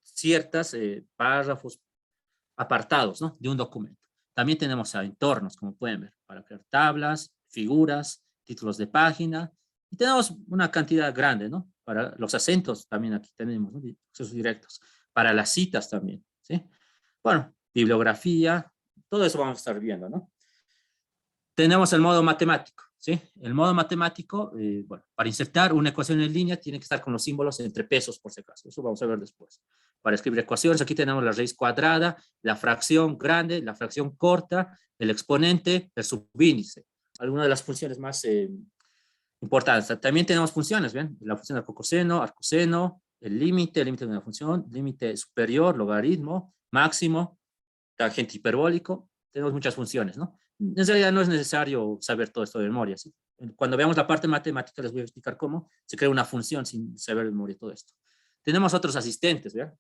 A: ciertas párrafos, apartados, ¿no? De un documento. También tenemos a entornos, como pueden ver, para crear tablas, figuras, títulos de página, y tenemos una cantidad grande, ¿no? Para los acentos también aquí tenemos, ¿no? Accesos directos. Para las citas también, ¿sí? Bueno, bibliografía, todo eso vamos a estar viendo, ¿no? Tenemos el modo matemático, ¿sí? El modo matemático, bueno, para insertar una ecuación en línea tiene que estar con los símbolos entre pesos, por si acaso. Eso vamos a ver después. Para escribir ecuaciones, aquí tenemos la raíz cuadrada, la fracción grande, la fracción corta, el exponente, el subíndice. Algunas de las funciones más importantes. También tenemos funciones, ¿ven? La función arcocoseno, arcoseno, el límite de una función, límite superior, logaritmo, máximo, tangente hiperbólico. Tenemos muchas funciones, ¿no? En realidad no es necesario saber todo esto de memoria, ¿sí? Cuando veamos la parte matemática les voy a explicar cómo se crea una función sin saber de memoria todo esto. Tenemos otros asistentes, ¿verdad?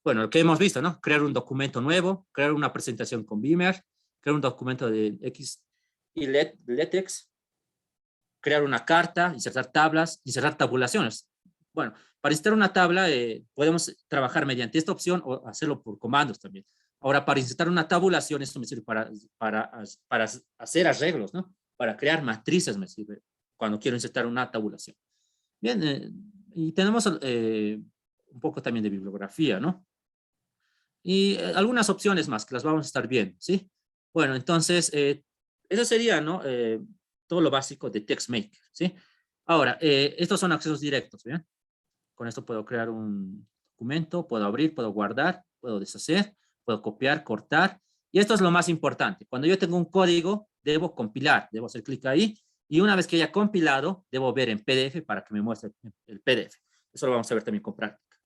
A: Bueno, lo que hemos visto, ¿no? Crear un documento nuevo, crear una presentación con Beamer, crear un documento de X y LaTeX, crear una carta, insertar tablas, insertar tabulaciones. Bueno, para insertar una tabla podemos trabajar mediante esta opción o hacerlo por comandos también. Ahora, para insertar una tabulación, esto me sirve para hacer arreglos, ¿no? Para crear matrices me sirve cuando quiero insertar una tabulación. Bien, y tenemos un poco también de bibliografía, ¿no? Y algunas opciones más que las vamos a estar viendo, ¿sí? Bueno, entonces, eso sería, ¿no? Todo lo básico de TextMaker, ¿sí? Ahora, estos son accesos directos, ¿bien? Con esto puedo crear un documento, puedo abrir, puedo guardar, puedo deshacer, puedo copiar, cortar. Y esto es lo más importante. Cuando yo tengo un código, debo compilar, debo hacer clic ahí. Y una vez que haya compilado, debo ver en PDF para que me muestre el PDF. Eso lo vamos a ver también con práctica.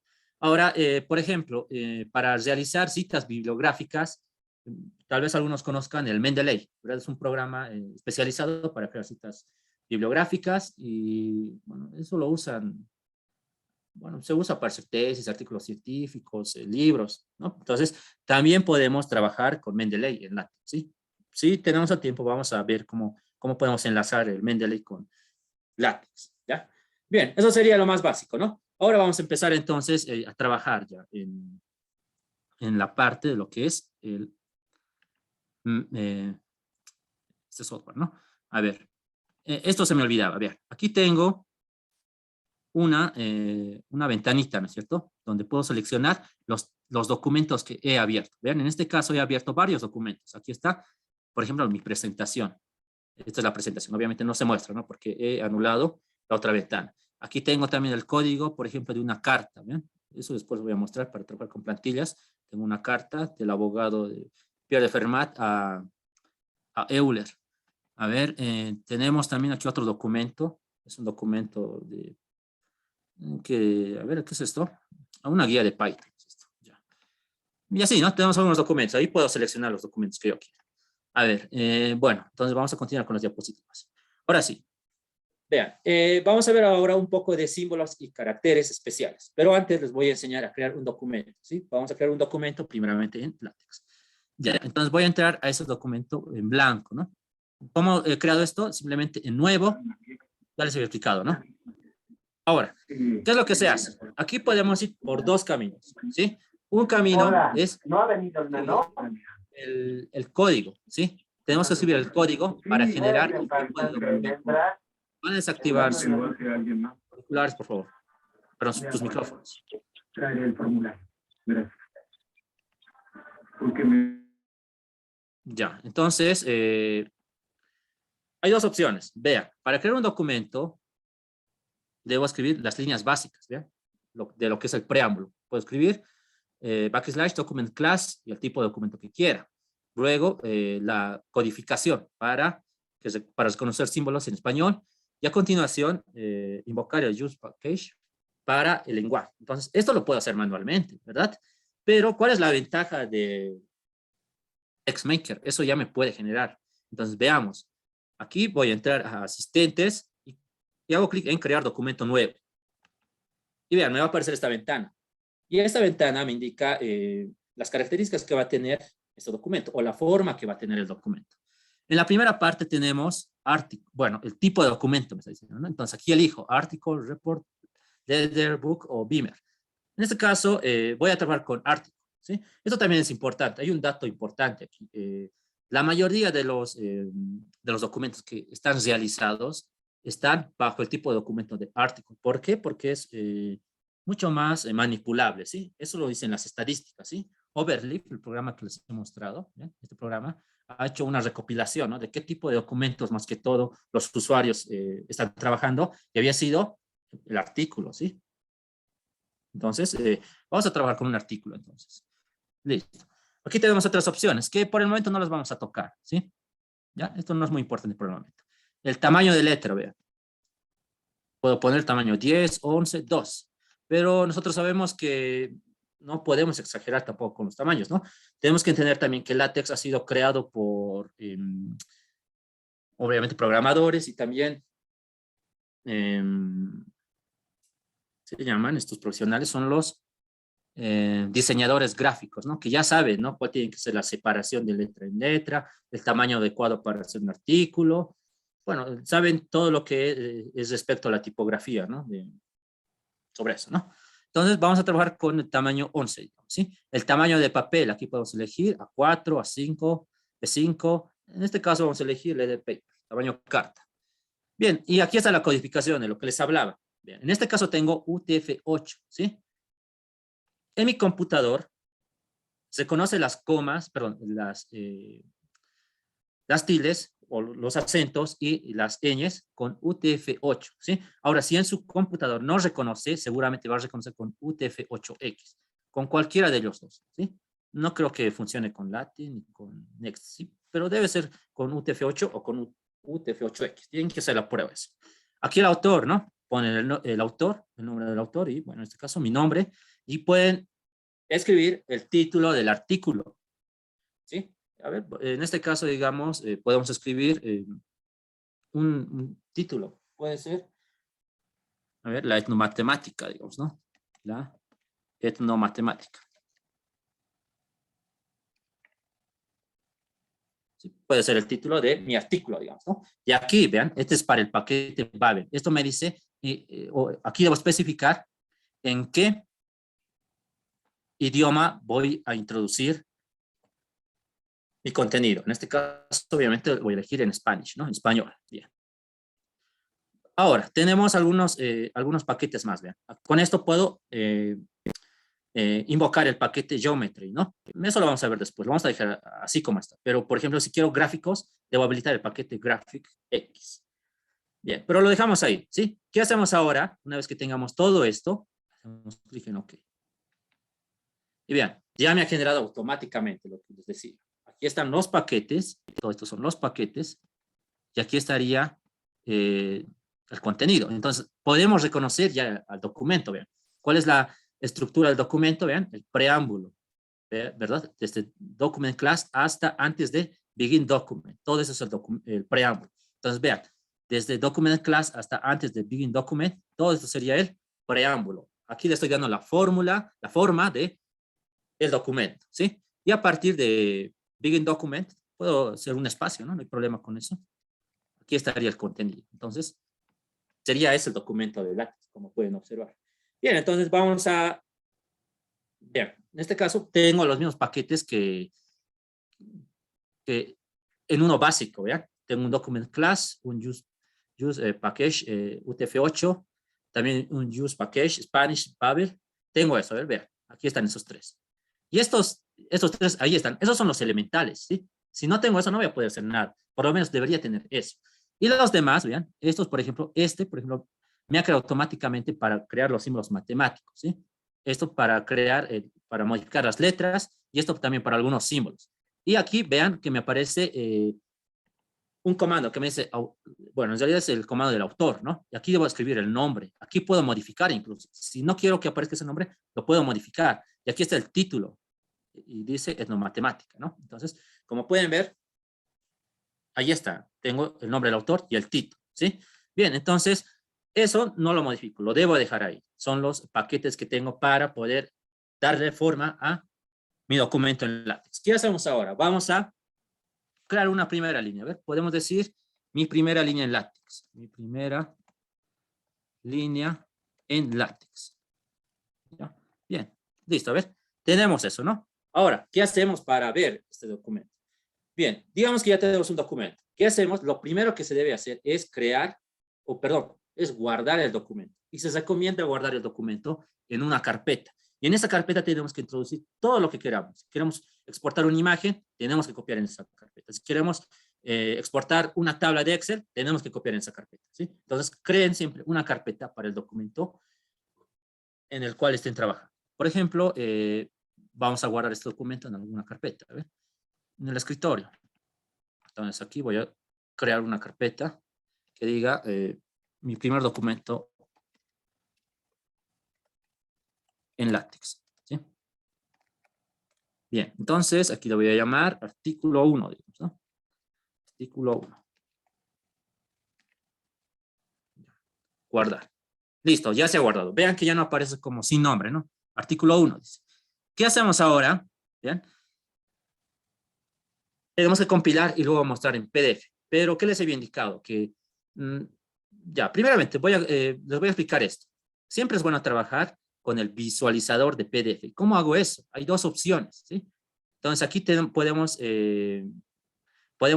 A: Ahora, por ejemplo, para realizar citas bibliográficas, tal vez algunos conozcan el Mendeley, ¿verdad? Es un programa especializado para crear citas bibliográficas y, bueno, eso lo usan, bueno, se usa para hacer tesis, artículos científicos, libros, ¿no? Entonces, también podemos trabajar con Mendeley en LaTeX, ¿sí? Si tenemos el tiempo, vamos a ver cómo podemos enlazar el Mendeley con LaTeX, ¿ya? Bien, eso sería lo más básico, ¿no? Ahora vamos a empezar entonces a trabajar ya en la parte de lo que es este software, ¿no? A ver, esto se me olvidaba. A ver, aquí tengo una ventanita, ¿no es cierto? Donde puedo seleccionar los documentos que he abierto. Vean, en este caso he abierto varios documentos. Aquí está, por ejemplo, mi presentación. Esta es la presentación. Obviamente no se muestra, ¿no? Porque he anulado la otra ventana. Aquí tengo también el código, por ejemplo, de una carta. ¿Ven? Eso después voy a mostrar para trabajar con plantillas. Tengo una carta del abogado de Pierre de Fermat a Euler. A ver, tenemos también aquí otro documento. Es un documento a ver, ¿qué es esto? Una guía de Python. Es esto, ya. Y así, ¿no? Tenemos algunos documentos. Ahí puedo seleccionar los documentos que yo quiera. A ver, bueno, entonces vamos a continuar con las diapositivas. Ahora sí. Vean, vamos a ver ahora un poco de símbolos y caracteres especiales. Pero antes les voy a enseñar a crear un documento, ¿sí? Vamos a crear un documento primeramente en LaTeX. Ya, entonces voy a entrar a ese documento en blanco, ¿no? ¿Cómo he creado esto? Simplemente en nuevo, ya les he explicado, ¿no? Ahora, ¿qué es lo que se hace? Aquí podemos ir por dos caminos, ¿sí? Un camino es el código, ¿sí? Tenemos que escribir el código para generar el tipo de documento. Van a desactivar sus auriculares, por favor. Perdón, tus micrófonos.
B: Traeré el formulario. Gracias.
A: Ya, entonces, hay dos opciones. Vea, para crear un documento, debo escribir las líneas básicas, ¿vea? De lo que es el preámbulo. Puedo escribir backslash document class y el tipo de documento que quiera. Luego, la codificación para reconocer símbolos en español. Y a continuación, invocar el use package para el lenguaje. Entonces, esto lo puedo hacer manualmente, ¿verdad? Pero, ¿cuál es la ventaja de TextMaker? Eso ya me puede generar. Entonces, veamos. Aquí voy a entrar a asistentes y hago clic en crear documento nuevo. Y vean, me va a aparecer esta ventana. Y esta ventana me indica las características que va a tener este documento o la forma que va a tener el documento. En la primera parte tenemos bueno, el tipo de documento me está diciendo, ¿no? Entonces aquí elijo article, report, letter, book o beamer. En este caso voy a trabajar con article, ¿sí? Esto también es importante. Hay un dato importante aquí. La mayoría de los documentos que están realizados están bajo el tipo de documento de article. ¿Por qué? Porque es mucho más manipulable, ¿sí? Eso lo dicen las estadísticas, ¿sí? Overleaf, el programa que les he mostrado, ¿bien? Este programa ha hecho una recopilación, ¿no? De qué tipo de documentos, más que todo, los usuarios están trabajando, y había sido el artículo, ¿sí? Entonces, vamos a trabajar con un artículo, entonces. Listo. Aquí tenemos otras opciones que por el momento no las vamos a tocar, ¿sí? ¿Ya? Esto no es muy importante por el momento. El tamaño de letra, vean. Puedo poner tamaño 10, 11, 2. Pero nosotros sabemos que no podemos exagerar tampoco con los tamaños, ¿no? Tenemos que entender también que LaTeX ha sido creado por, obviamente, programadores y también, se llaman estos profesionales, son los diseñadores gráficos, ¿no? Que ya saben, ¿no? Cuál tiene que ser la separación de letra en letra, el tamaño adecuado para hacer un artículo. Bueno, saben todo lo que es respecto a la tipografía, ¿no? Sobre eso, ¿no? Entonces vamos a trabajar con el tamaño 11, digamos, ¿sí? El tamaño de papel, aquí podemos elegir A4, A5, B5. En este caso vamos a elegir el de paper, tamaño carta. Bien, y aquí está la codificación de lo que les hablaba. Bien, en este caso tengo UTF-8, ¿sí? En mi computador se conocen las comas, perdón, las tildes o los acentos y las ñes con UTF-8, ¿sí? Ahora, si en su computador no reconoce, seguramente va a reconocer con UTF-8X, con cualquiera de ellos dos, ¿sí? No creo que funcione con Latin ni con Next, ¿sí? Pero debe ser con UTF-8 o con UTF-8X. Tienen que hacer la prueba eso. Aquí el autor, ¿no? Ponen el autor, el nombre del autor y, bueno, en este caso mi nombre, y pueden escribir el título del artículo, ¿sí? A ver, en este caso, digamos, podemos escribir un título. Puede ser, a ver, la etnomatemática, digamos, ¿no? La etnomatemática. ¿Sí? Puede ser el título de mi artículo, digamos, ¿no? Y aquí, vean, este es para el paquete Babel. Esto me dice, aquí debo especificar en qué idioma voy a introducir mi contenido. En este caso, obviamente, voy a elegir en Spanish, ¿no? En español. Bien. Ahora, tenemos algunos paquetes más, vean. Con esto puedo invocar el paquete Geometry, ¿no? Eso lo vamos a ver después, lo vamos a dejar así como está. Pero, por ejemplo, si quiero gráficos, debo habilitar el paquete Graphic X. Bien, pero lo dejamos ahí, ¿sí? ¿Qué hacemos ahora? Una vez que tengamos todo esto, hacemos clic en OK. Y vean, ya me ha generado automáticamente lo que les decía. Aquí están los paquetes, todos estos son los paquetes, y aquí estaría el contenido. Entonces, podemos reconocer ya al documento, vean. ¿Cuál es la estructura del documento? Vean, el preámbulo. ¿verdad? Desde document class hasta antes de begin document. Todo eso es el preámbulo. Entonces, vean, desde document class hasta antes de begin document, todo esto sería el preámbulo. Aquí le estoy dando la fórmula, la forma de el documento, ¿sí? Y a partir de begin document, puedo hacer un espacio, ¿no? No hay problema con eso. Aquí estaría el contenido. Entonces, sería ese el documento de LaTeX, como pueden observar. Bien, entonces vamos a ver. En este caso, tengo los mismos paquetes que en uno básico, ¿vean? Tengo un document class, un use package UTF-8, también un use package Spanish Babel. Tengo eso, vean, aquí están esos tres. Y estos tres, ahí están. Esos son los elementales, ¿sí? Si no tengo eso, no voy a poder hacer nada. Por lo menos debería tener eso. Y los demás, vean, estos, por ejemplo, por ejemplo, me ha creado automáticamente para crear los símbolos matemáticos, ¿sí? Esto para crear, para modificar las letras, y esto también para algunos símbolos. Y aquí vean que me aparece un comando que me dice, bueno, en realidad es el comando del autor, ¿no? Y aquí debo escribir el nombre. Aquí puedo modificar incluso. Si no quiero que aparezca ese nombre, lo puedo modificar. Y aquí está el título. Y dice etnomatemática, ¿no? Entonces, como pueden ver, ahí está. Tengo el nombre del autor y el título, ¿sí? Bien, entonces, eso no lo modifico. Lo debo dejar ahí. Son los paquetes que tengo para poder darle forma a mi documento en LaTeX. ¿Qué hacemos ahora? Vamos a crear una primera línea. A ver, podemos decir mi primera línea en LaTeX. Mi primera línea en LaTeX. ¿Ya? Bien, listo. A ver, tenemos eso, ¿no? Ahora, ¿qué hacemos para ver este documento? Bien, digamos que ya tenemos un documento. ¿Qué hacemos? Lo primero que se debe hacer es es guardar el documento. Y se recomienda guardar el documento en una carpeta. Y en esa carpeta tenemos que introducir todo lo que queramos. Si queremos exportar una imagen, tenemos que copiar en esa carpeta. Si queremos exportar una tabla de Excel, tenemos que copiar en esa carpeta, ¿sí? Entonces, creen siempre una carpeta para el documento en el cual estén trabajando. Por ejemplo, vamos a guardar este documento en alguna carpeta, ¿ver? En el escritorio. Entonces, aquí voy a crear una carpeta que diga mi primer documento en LaTeX, ¿sí? Bien, entonces aquí lo voy a llamar artículo 1, digamos, ¿no? Artículo 1. Guardar. Listo, ya se ha guardado. Vean que ya no aparece como sin nombre, ¿no? Artículo 1, dice. ¿Qué hacemos ahora? Bien. Tenemos que compilar y luego mostrar en PDF. Pero, ¿qué les había indicado? Que, ya, primeramente, les voy a explicar esto. Siempre es bueno trabajar con el visualizador de PDF. ¿Cómo hago eso? Hay dos opciones, ¿sí? Entonces, aquí podemos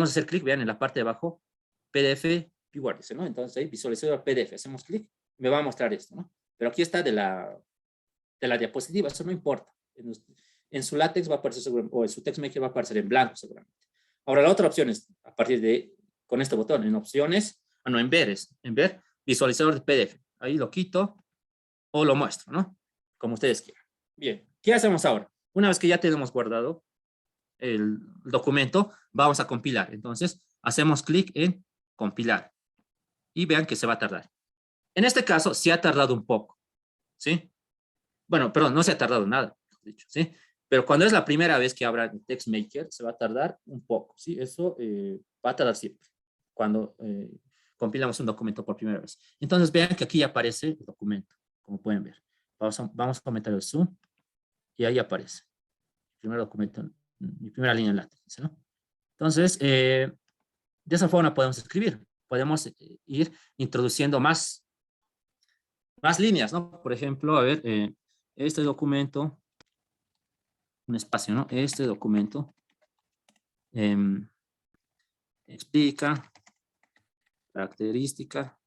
A: hacer clic, vean, en la parte de abajo, PDF, visualice, ¿no? Entonces, ahí, visualizador PDF, hacemos clic, me va a mostrar esto, ¿no? Pero aquí está de la diapositiva, eso no importa. En su LaTeX va a aparecer, o en su TextMaker va a aparecer en blanco, seguramente. Ahora, la otra opción es, a partir de, con este botón, en opciones, en ver, visualizador de PDF. Ahí lo quito o lo muestro, ¿no? Como ustedes quieran. Bien, ¿qué hacemos ahora? Una vez que ya tenemos guardado el documento, vamos a compilar. Entonces, hacemos clic en compilar. Y vean que se va a tardar. En este caso, se ha tardado un poco, ¿sí? Bueno, perdón, no se ha tardado nada, dicho, ¿sí? Pero cuando es la primera vez que abran TextMaker, se va a tardar un poco, ¿sí? Eso va a tardar siempre, cuando compilamos un documento por primera vez. Entonces, vean que aquí ya aparece el documento, como pueden ver. Vamos a comentar el zoom, y ahí aparece. El primer documento, mi primera línea en LaTeX, ¿no? Entonces, de esa forma podemos escribir. Podemos ir introduciendo más líneas, ¿no? Por ejemplo, a ver, este documento, un espacio, ¿no? Este documento explica característica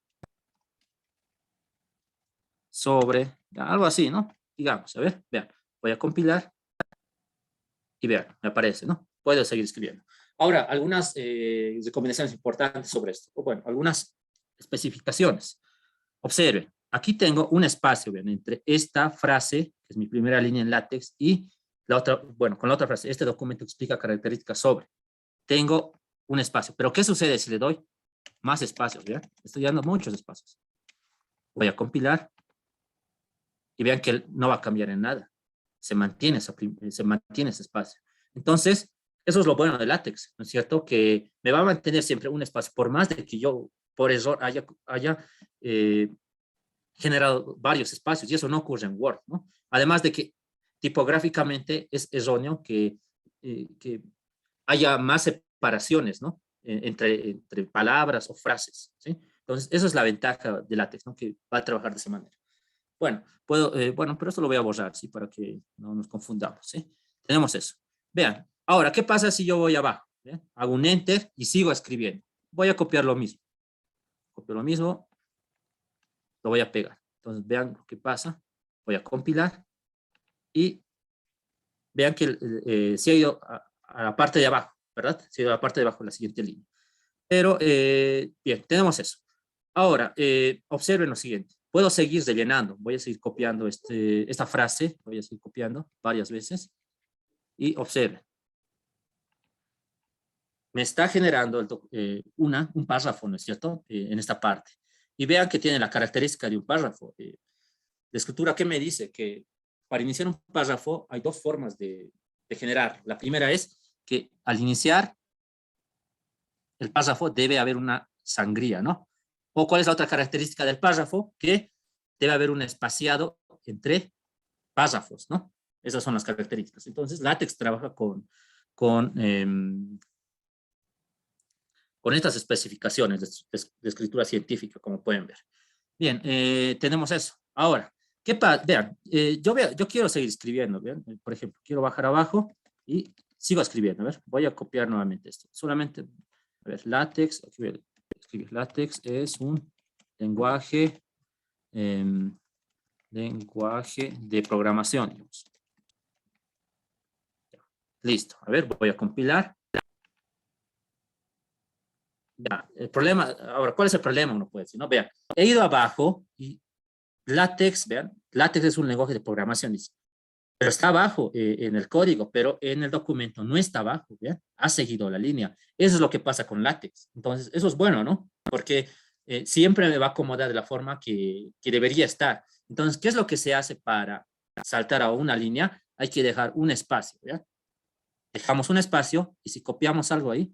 A: sobre, algo así, ¿no? Digamos, a ver, vean, voy a compilar y vean, me aparece, ¿no? Puedo seguir escribiendo. Ahora, algunas recomendaciones importantes sobre esto, o bueno, algunas especificaciones. Observen, aquí tengo un espacio, vean, entre esta frase, que es mi primera línea en LaTeX, y la otra, bueno, con la otra frase, este documento explica características sobre. Tengo un espacio, pero ¿qué sucede si le doy más espacios? ¿Vean? Estoy dando muchos espacios. Voy a compilar y vean que no va a cambiar en nada. se mantiene ese espacio. Entonces, eso es lo bueno de LaTeX, ¿no es cierto? Que me va a mantener siempre un espacio, por más de que yo, por error, haya generado varios espacios, y eso no ocurre en Word, ¿no? Además de que tipográficamente es erróneo que haya más separaciones, ¿no? Entre palabras o frases, ¿sí? Entonces, esa es la ventaja de LaTeX, ¿no? Que va a trabajar de esa manera. Bueno, bueno, pero esto lo voy a borrar, ¿sí? Para que no nos confundamos, ¿sí? Tenemos eso. Vean, ahora, ¿qué pasa si yo voy abajo? ¿Bien? Hago un Enter y sigo escribiendo. Voy a copiar lo mismo. Copio lo mismo, lo voy a pegar. Entonces, vean lo que pasa. Voy a compilar y vean que se ha ido a la parte de abajo, ¿verdad? Se ha ido a la parte de abajo de la siguiente línea. Pero, bien, tenemos eso. Ahora, observen lo siguiente. Puedo seguir rellenando. Voy a seguir copiando esta frase. Voy a seguir copiando varias veces. Y observen. Me está generando un párrafo, ¿no es cierto? En esta parte. Y vean que tiene la característica de un párrafo. La escritura, ¿qué me dice? Que para iniciar un párrafo hay dos formas de generar. La primera es que al iniciar el párrafo debe haber una sangría, ¿no? ¿O cuál es la otra característica del párrafo? Que debe haber un espaciado entre párrafos, ¿no? Esas son las características. Entonces, LaTeX trabaja con, eh, con estas especificaciones de escritura científica, como pueden ver. Bien, tenemos eso. Ahora, ¿qué pasa? Vean, yo quiero seguir escribiendo, ¿vean? Por ejemplo, quiero bajar abajo y sigo escribiendo. A ver, voy a copiar nuevamente esto. Solamente, a ver, LaTeX, aquí voy a escribir LaTeX es un lenguaje, lenguaje de programación, digamos. Listo, a ver, voy a compilar. Ya, el problema, ahora, ¿cuál es el problema? Uno puede decir, ¿no? Vean, he ido abajo y LaTeX, vean, LaTeX es un lenguaje de programación, dice, pero está abajo en el código, pero en el documento no está abajo, ¿vean? Ha seguido la línea. Eso es lo que pasa con LaTeX. Entonces, eso es bueno, ¿no? Porque siempre me va a acomodar de la forma que debería estar. Entonces, ¿qué es lo que se hace para saltar a una línea? Hay que dejar un espacio, ¿vean? Dejamos un espacio y si copiamos algo ahí,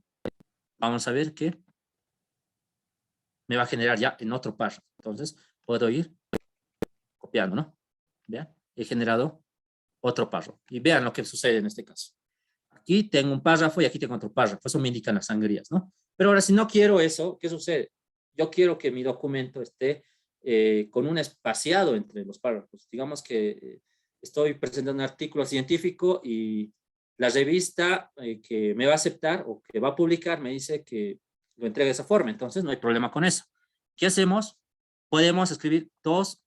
A: vamos a ver que me va a generar ya en otro párrafo. Entonces, puedo ir copiando, ¿no? Vean, he generado otro párrafo. Y vean lo que sucede en este caso. Aquí tengo un párrafo y aquí tengo otro párrafo. Eso me indican las sangrías, ¿no? Pero ahora, si no quiero eso, ¿qué sucede? Yo quiero que mi documento esté con un espaciado entre los párrafos. Digamos que estoy presentando un artículo científico y la revista que me va a aceptar o que va a publicar me dice que lo entregue de esa forma. Entonces, no hay problema con eso. ¿Qué hacemos? Podemos escribir dos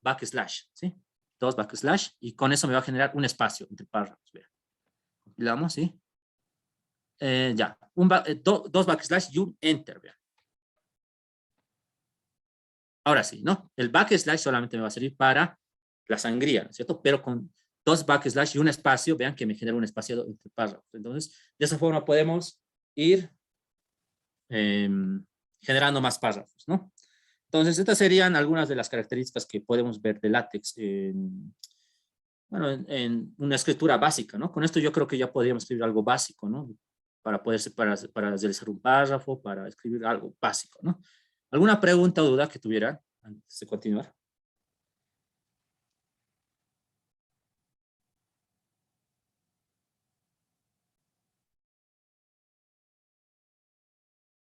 A: backslash, ¿sí? Dos backslash y con eso me va a generar un espacio entre párrafos. Vean. Compilamos, ¿sí? Ya, dos backslash y un enter, vean. Ahora sí, ¿no? El backslash solamente me va a servir para la sangría, ¿no es cierto? Pero con dos backslash y un espacio, vean que me genera un espacio entre párrafos. Entonces, de esa forma podemos ir generando más párrafos, ¿no? Entonces, estas serían algunas de las características que podemos ver de LaTeX bueno, en una escritura básica, ¿no? Con esto yo creo que ya podríamos escribir algo básico, ¿no? Para realizar un párrafo, para escribir algo básico, ¿no? ¿Alguna pregunta o duda que tuvieran antes de continuar?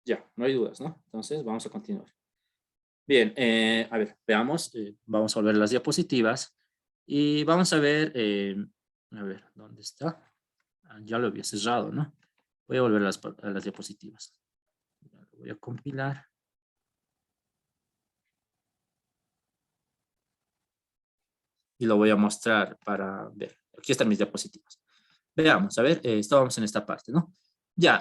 A: Ya, no hay dudas, ¿no? Entonces, vamos a continuar. Bien, a ver, veamos, vamos a volver a las diapositivas y vamos a ver, ¿dónde está? Ah, ya lo había cerrado, ¿no? Voy a volver a las diapositivas. Lo voy a compilar. Y lo voy a mostrar para ver. Aquí están mis diapositivas. Veamos, a ver, estábamos en esta parte, ¿no? Ya,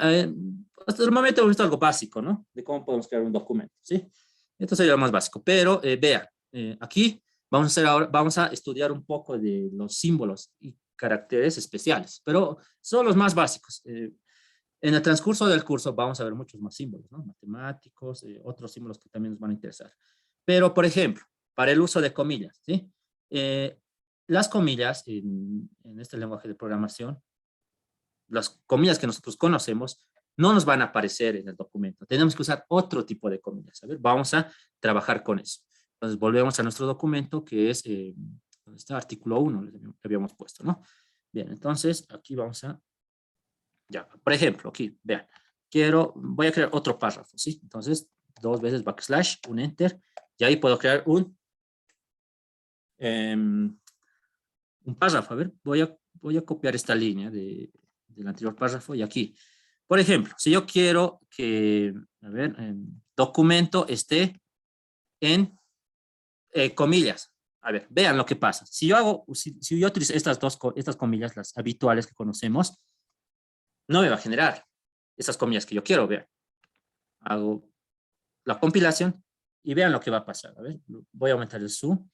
A: hasta el momento hemos visto algo básico, ¿no? De cómo podemos crear un documento, ¿sí? Esto sería lo más básico, pero vean, aquí vamos a estudiar un poco de los símbolos y caracteres especiales, pero son los más básicos. En el transcurso del curso vamos a ver muchos más símbolos, ¿no? Matemáticos, otros símbolos que también nos van a interesar. Pero, por ejemplo, para el uso de comillas, ¿sí? las comillas en este lenguaje de programación, las comillas que nosotros conocemos, no nos van a aparecer en el documento. Tenemos que usar otro tipo de comillas. A ver, vamos a trabajar con eso. Entonces, volvemos a nuestro documento, que es, ¿dónde está? Artículo 1, le habíamos puesto, ¿no? Bien, entonces, aquí vamos a, ya, por ejemplo, aquí, vean, voy a crear otro párrafo, ¿sí? Entonces, 2 veces backslash, un enter, y ahí puedo crear un párrafo. A ver, voy a copiar esta línea del anterior párrafo y aquí. Por ejemplo, si yo quiero que, a ver, documento esté en comillas. A ver, vean lo que pasa. Si yo utilizo estas comillas, las habituales que conocemos, no me va a generar esas comillas que yo quiero. Vean, hago la compilación y vean lo que va a pasar. A ver, voy a aumentar el zoom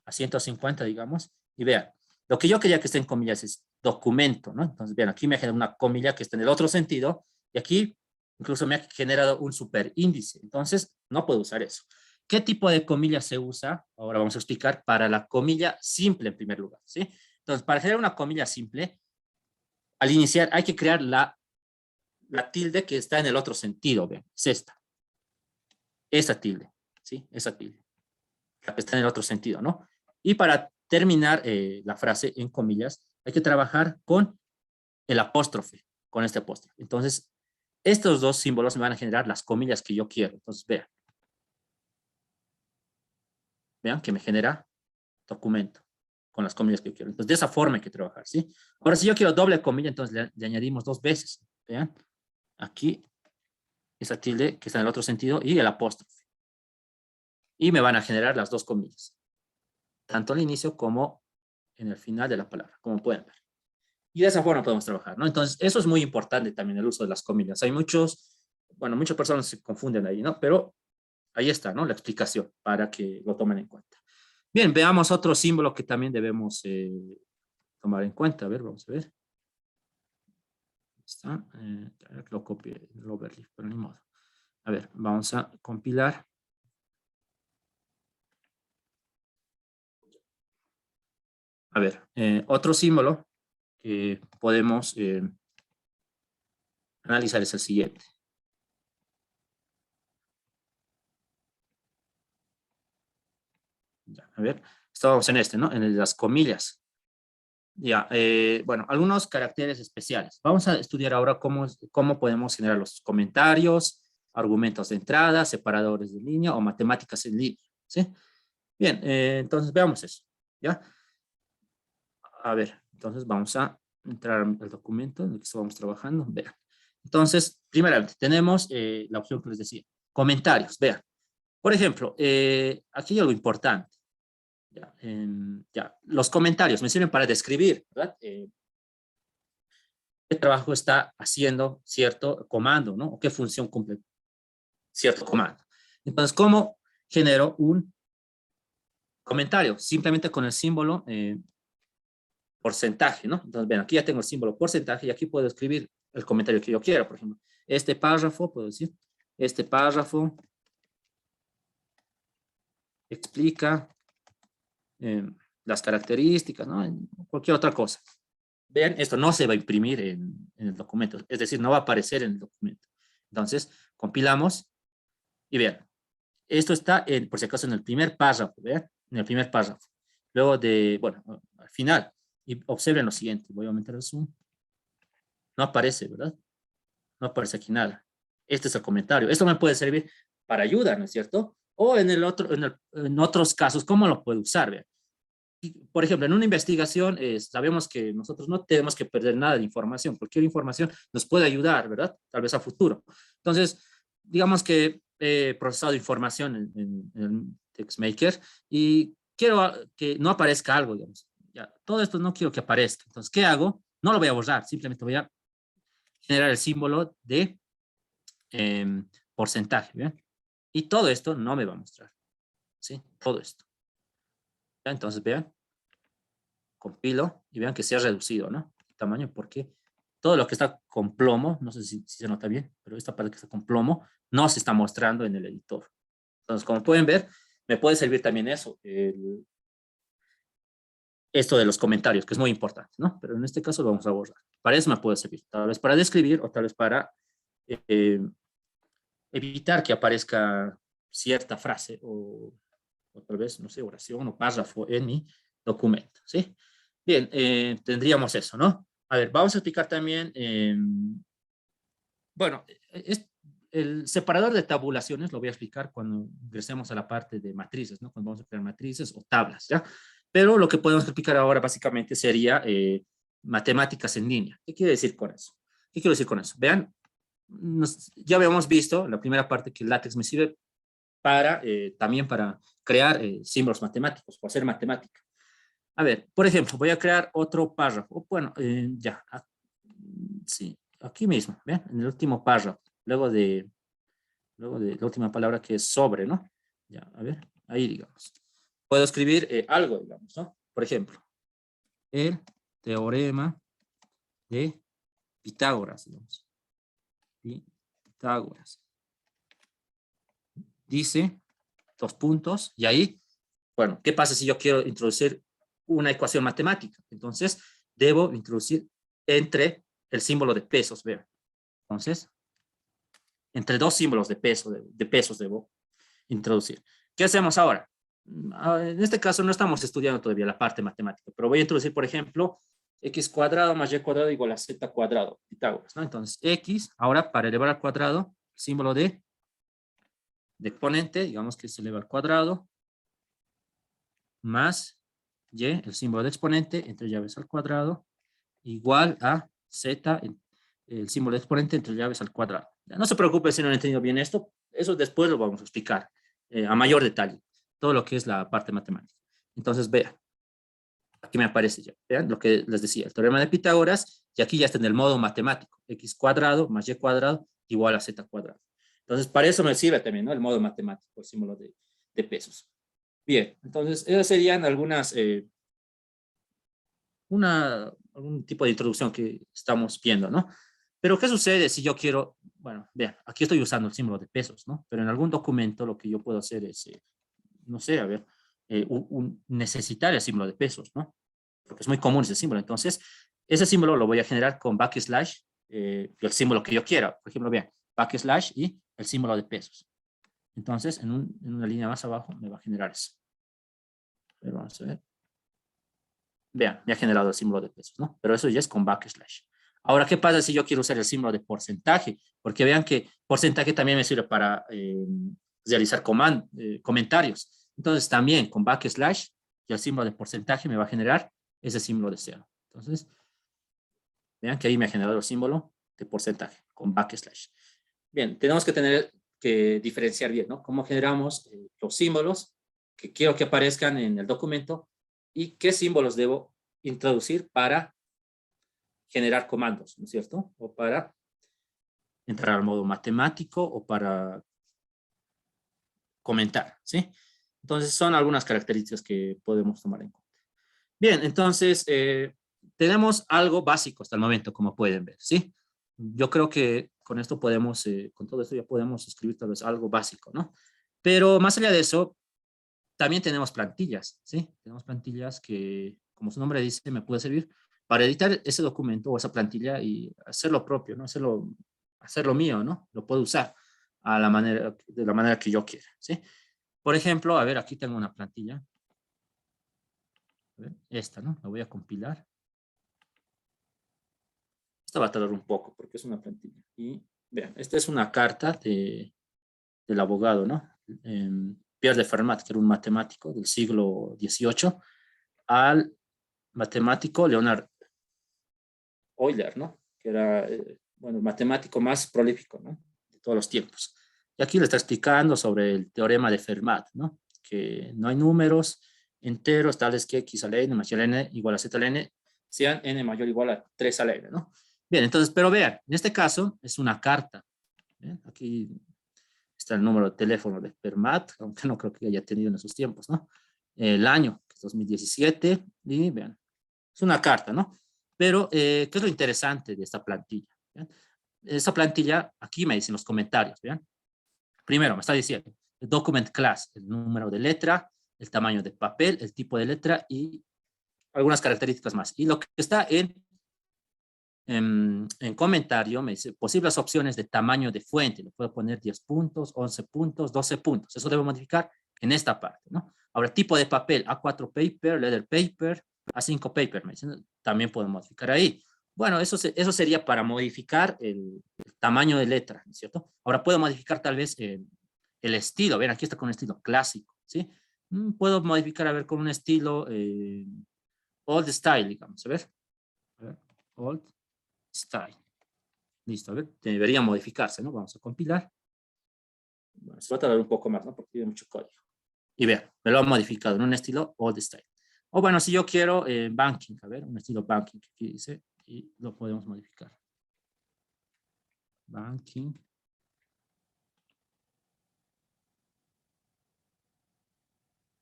A: a 150, digamos, y vean, lo que yo quería que esté en comillas es documento, ¿no? Entonces, vean, aquí me genera una comilla que está en el otro sentido, y aquí incluso me ha generado un superíndice. Entonces, no puedo usar eso. ¿Qué tipo de comilla se usa? Ahora vamos a explicar para la comilla simple en primer lugar, ¿sí? Entonces, para generar una comilla simple, al iniciar hay que crear la tilde que está en el otro sentido, vean, es esa tilde, ¿sí? Esa tilde, la que está en el otro sentido, ¿no? Y para terminar la frase en comillas, hay que trabajar con el apóstrofe, con este apóstrofe. Entonces, estos dos símbolos me van a generar las comillas que yo quiero. Entonces, vean que me genera documento con las comillas que yo quiero. Entonces, de esa forma hay que trabajar, ¿sí? Ahora, si yo quiero doble comilla, entonces le añadimos 2 veces. Vean, aquí, esa tilde que está en el otro sentido y el apóstrofe. Y me van a generar las 2 comillas, tanto al inicio como en el final de la palabra, como pueden ver. Y de esa forma podemos trabajar, ¿no? Entonces, eso es muy importante también, el uso de las comillas. Hay muchas personas se confunden ahí, ¿no? Pero ahí está, ¿no? La explicación para que lo tomen en cuenta. Bien, veamos otro símbolo que también debemos tomar en cuenta. A ver, vamos a ver. Está, lo copié, el overlay, pero ni modo. A ver, vamos a compilar. A ver, otro símbolo que podemos analizar es el siguiente. Ya, a ver, estamos en este, ¿no? En las comillas. Ya, bueno, algunos caracteres especiales. Vamos a estudiar ahora cómo podemos generar los comentarios, argumentos de entrada, separadores de línea o matemáticas en línea, ¿sí? Bien, entonces veamos eso, ¿ya? A ver, entonces vamos a entrar al documento en el que estamos trabajando. Vean. Entonces, primeramente, tenemos la opción que les decía, comentarios, vean. Por ejemplo, aquí hay algo importante. Ya, los comentarios me sirven para describir, ¿verdad? Qué trabajo está haciendo cierto comando, ¿no? O qué función cumple cierto comando. Entonces, ¿cómo genero un comentario? Simplemente con el símbolo porcentaje, ¿no? Entonces, ven, aquí ya tengo el símbolo porcentaje y aquí puedo escribir el comentario que yo quiera, por ejemplo. Este párrafo, puedo decir, este párrafo explica las características, ¿no? Cualquier otra cosa. Vean, esto no se va a imprimir en el documento, es decir, no va a aparecer en el documento. Entonces, compilamos y vean, esto está, por si acaso, en el primer párrafo, vean, en el primer párrafo. Luego bueno, al final, y observen lo siguiente, voy a aumentar el zoom. No aparece, ¿verdad? No aparece aquí nada. Este es el comentario. Esto me puede servir para ayuda, ¿no es cierto? O en otros casos, ¿cómo lo puedo usar? Vean. Por ejemplo, en una investigación sabemos que nosotros no tenemos que perder nada de información. Cualquier información nos puede ayudar, ¿verdad? Tal vez a futuro. Entonces, digamos que he procesado información en TextMaker y quiero que no aparezca algo, digamos. Ya, todo esto no quiero que aparezca. Entonces, ¿qué hago? No lo voy a borrar, simplemente voy a generar el símbolo de porcentaje, ¿bien? Y todo esto no me va a mostrar, ¿sí? Todo esto. ¿Ya? Entonces, vean, compilo y vean que se ha reducido, ¿no? El tamaño, porque todo lo que está con plomo, no sé si se nota bien, pero esta parte que está con plomo no se está mostrando en el editor. Entonces, como pueden ver, me puede servir también eso, esto de los comentarios, que es muy importante, ¿no? Pero en este caso lo vamos a borrar. Para eso me puede servir, tal vez para describir o tal vez para eh, evitar que aparezca cierta frase o tal vez, no sé, oración o párrafo en mi documento, ¿sí? Bien, tendríamos eso, ¿no? A ver, vamos a explicar también, bueno, el separador de tabulaciones lo voy a explicar cuando ingresemos a la parte de matrices, ¿no? Cuando vamos a crear matrices o tablas, ¿ya? Pero lo que podemos explicar ahora básicamente sería matemáticas en línea. ¿Qué quiere decir con eso? ¿Qué quiero decir con eso? Vean, ya habíamos visto en la primera parte que el LaTeX me sirve para, también para crear símbolos matemáticos o hacer matemática. A ver, por ejemplo, voy a crear otro párrafo. Bueno, ya, sí, aquí mismo, ¿ven? En el último párrafo, luego de la última palabra que es sobre, ¿no? Ya, a ver, ahí digamos. Puedo escribir algo, digamos, ¿no? Por ejemplo, el teorema de Pitágoras, digamos. Pitágoras. Dice, dos puntos, y ahí, bueno, ¿qué pasa si yo quiero introducir una ecuación matemática? Entonces, debo introducir entre el símbolo de pesos, vean. Entonces, entre dos símbolos de pesos debo introducir. ¿Qué hacemos ahora? En este caso no estamos estudiando todavía la parte matemática, pero voy a introducir, por ejemplo, x cuadrado más y cuadrado igual a z cuadrado, Pitágoras, ¿no? Entonces, x, ahora para elevar al cuadrado, símbolo de exponente, digamos que se eleva al cuadrado, más y, el símbolo de exponente, entre llaves al cuadrado, igual a z, el símbolo de exponente entre llaves al cuadrado. No se preocupe si no han entendido bien esto, eso después lo vamos a explicar a mayor detalle, todo lo que es la parte matemática. Entonces, vean, aquí me aparece ya, vean lo que les decía, el teorema de Pitágoras, y aquí ya está en el modo matemático, x cuadrado más y cuadrado igual a z cuadrado. Entonces, para eso me sirve también, ¿no? El modo matemático, el símbolo de pesos. Bien, entonces, esas serían algunas, algún tipo de introducción que estamos viendo, ¿no? Pero, ¿qué sucede si yo quiero, bueno, vean, aquí estoy usando el símbolo de pesos, ¿no? Pero en algún documento lo que yo puedo hacer es, no sé, a ver, necesitar el símbolo de pesos, ¿no? Porque es muy común ese símbolo. Entonces, ese símbolo lo voy a generar con backslash, el símbolo que yo quiera. Por ejemplo, vean, backslash y el símbolo de pesos. Entonces, en una línea más abajo me va a generar eso. Pero vamos a ver. Vean, me ha generado el símbolo de pesos, ¿no? Pero eso ya es con backslash. Ahora, ¿qué pasa si yo quiero usar el símbolo de porcentaje? Porque vean que porcentaje también me sirve para realizar comentarios. Entonces, también con backslash y el símbolo de porcentaje me va a generar ese símbolo de cero. Entonces, vean que ahí me ha generado el símbolo de porcentaje con backslash. Bien, tenemos que tener que diferenciar bien, ¿no? Cómo generamos los símbolos que quiero que aparezcan en el documento y qué símbolos debo introducir para generar comandos, ¿no es cierto? O para entrar al modo matemático o para comentar, ¿sí? Entonces, son algunas características que podemos tomar en cuenta. Bien, entonces, tenemos algo básico hasta el momento, como pueden ver, ¿sí? Yo creo que con esto podemos, con todo esto ya podemos escribir tal vez algo básico, ¿no? Pero más allá de eso, también tenemos plantillas, ¿sí? Tenemos plantillas que, como su nombre dice, me puede servir para editar ese documento o esa plantilla y hacerlo propio, ¿no? Hacerlo mío, ¿no? Lo puedo usar de la manera que yo quiera, ¿sí? Por ejemplo, a ver, aquí tengo una plantilla. A ver, esta, ¿no? La voy a compilar. Esta va a tardar un poco porque es una plantilla. Y vean, esta es una carta del abogado, ¿no? Pierre de Fermat, que era un matemático del siglo XVIII, al matemático Leonard Euler, ¿no? Que era, bueno, el matemático más prolífico, ¿no? De todos los tiempos. Y aquí le está explicando sobre el teorema de Fermat, ¿no? Que no hay números enteros tales que x a la n más y a la n igual a z a la n sean n mayor o igual a 3 a la n, ¿no? Bien, entonces, pero vean, en este caso es una carta. ¿Bien? Aquí está el número de teléfono de Fermat, aunque no creo que haya tenido en esos tiempos, ¿no? El año, que es 2017, y vean, es una carta, ¿no? Pero, ¿qué es lo interesante de esta plantilla? ¿Vean? Esta plantilla, aquí me dicen los comentarios, ¿vean? Primero, me está diciendo el document class, el número de letra, el tamaño de papel, el tipo de letra y algunas características más. Y lo que está en comentario me dice posibles opciones de tamaño de fuente. Le puedo poner 10 puntos, 11 puntos, 12 puntos. Eso debo modificar en esta parte, ¿no? Ahora, tipo de papel, A4 paper, leather paper, A5 paper, me dicen, también puedo modificar ahí. Bueno, eso sería para modificar el tamaño de letra, ¿no es cierto? Ahora puedo modificar tal vez el estilo. Ven, aquí está con un estilo clásico, ¿sí? Puedo modificar, a ver, con un estilo old style, digamos, a ver, old style. Listo, a ver, debería modificarse, ¿no? Vamos a compilar. Bueno, se va a tardar un poco más, ¿no? Porque tiene mucho código. Y vean, me lo ha modificado en un estilo old style. O bueno, si yo quiero banking, a ver, un estilo banking que aquí dice, y lo podemos modificar. Banking.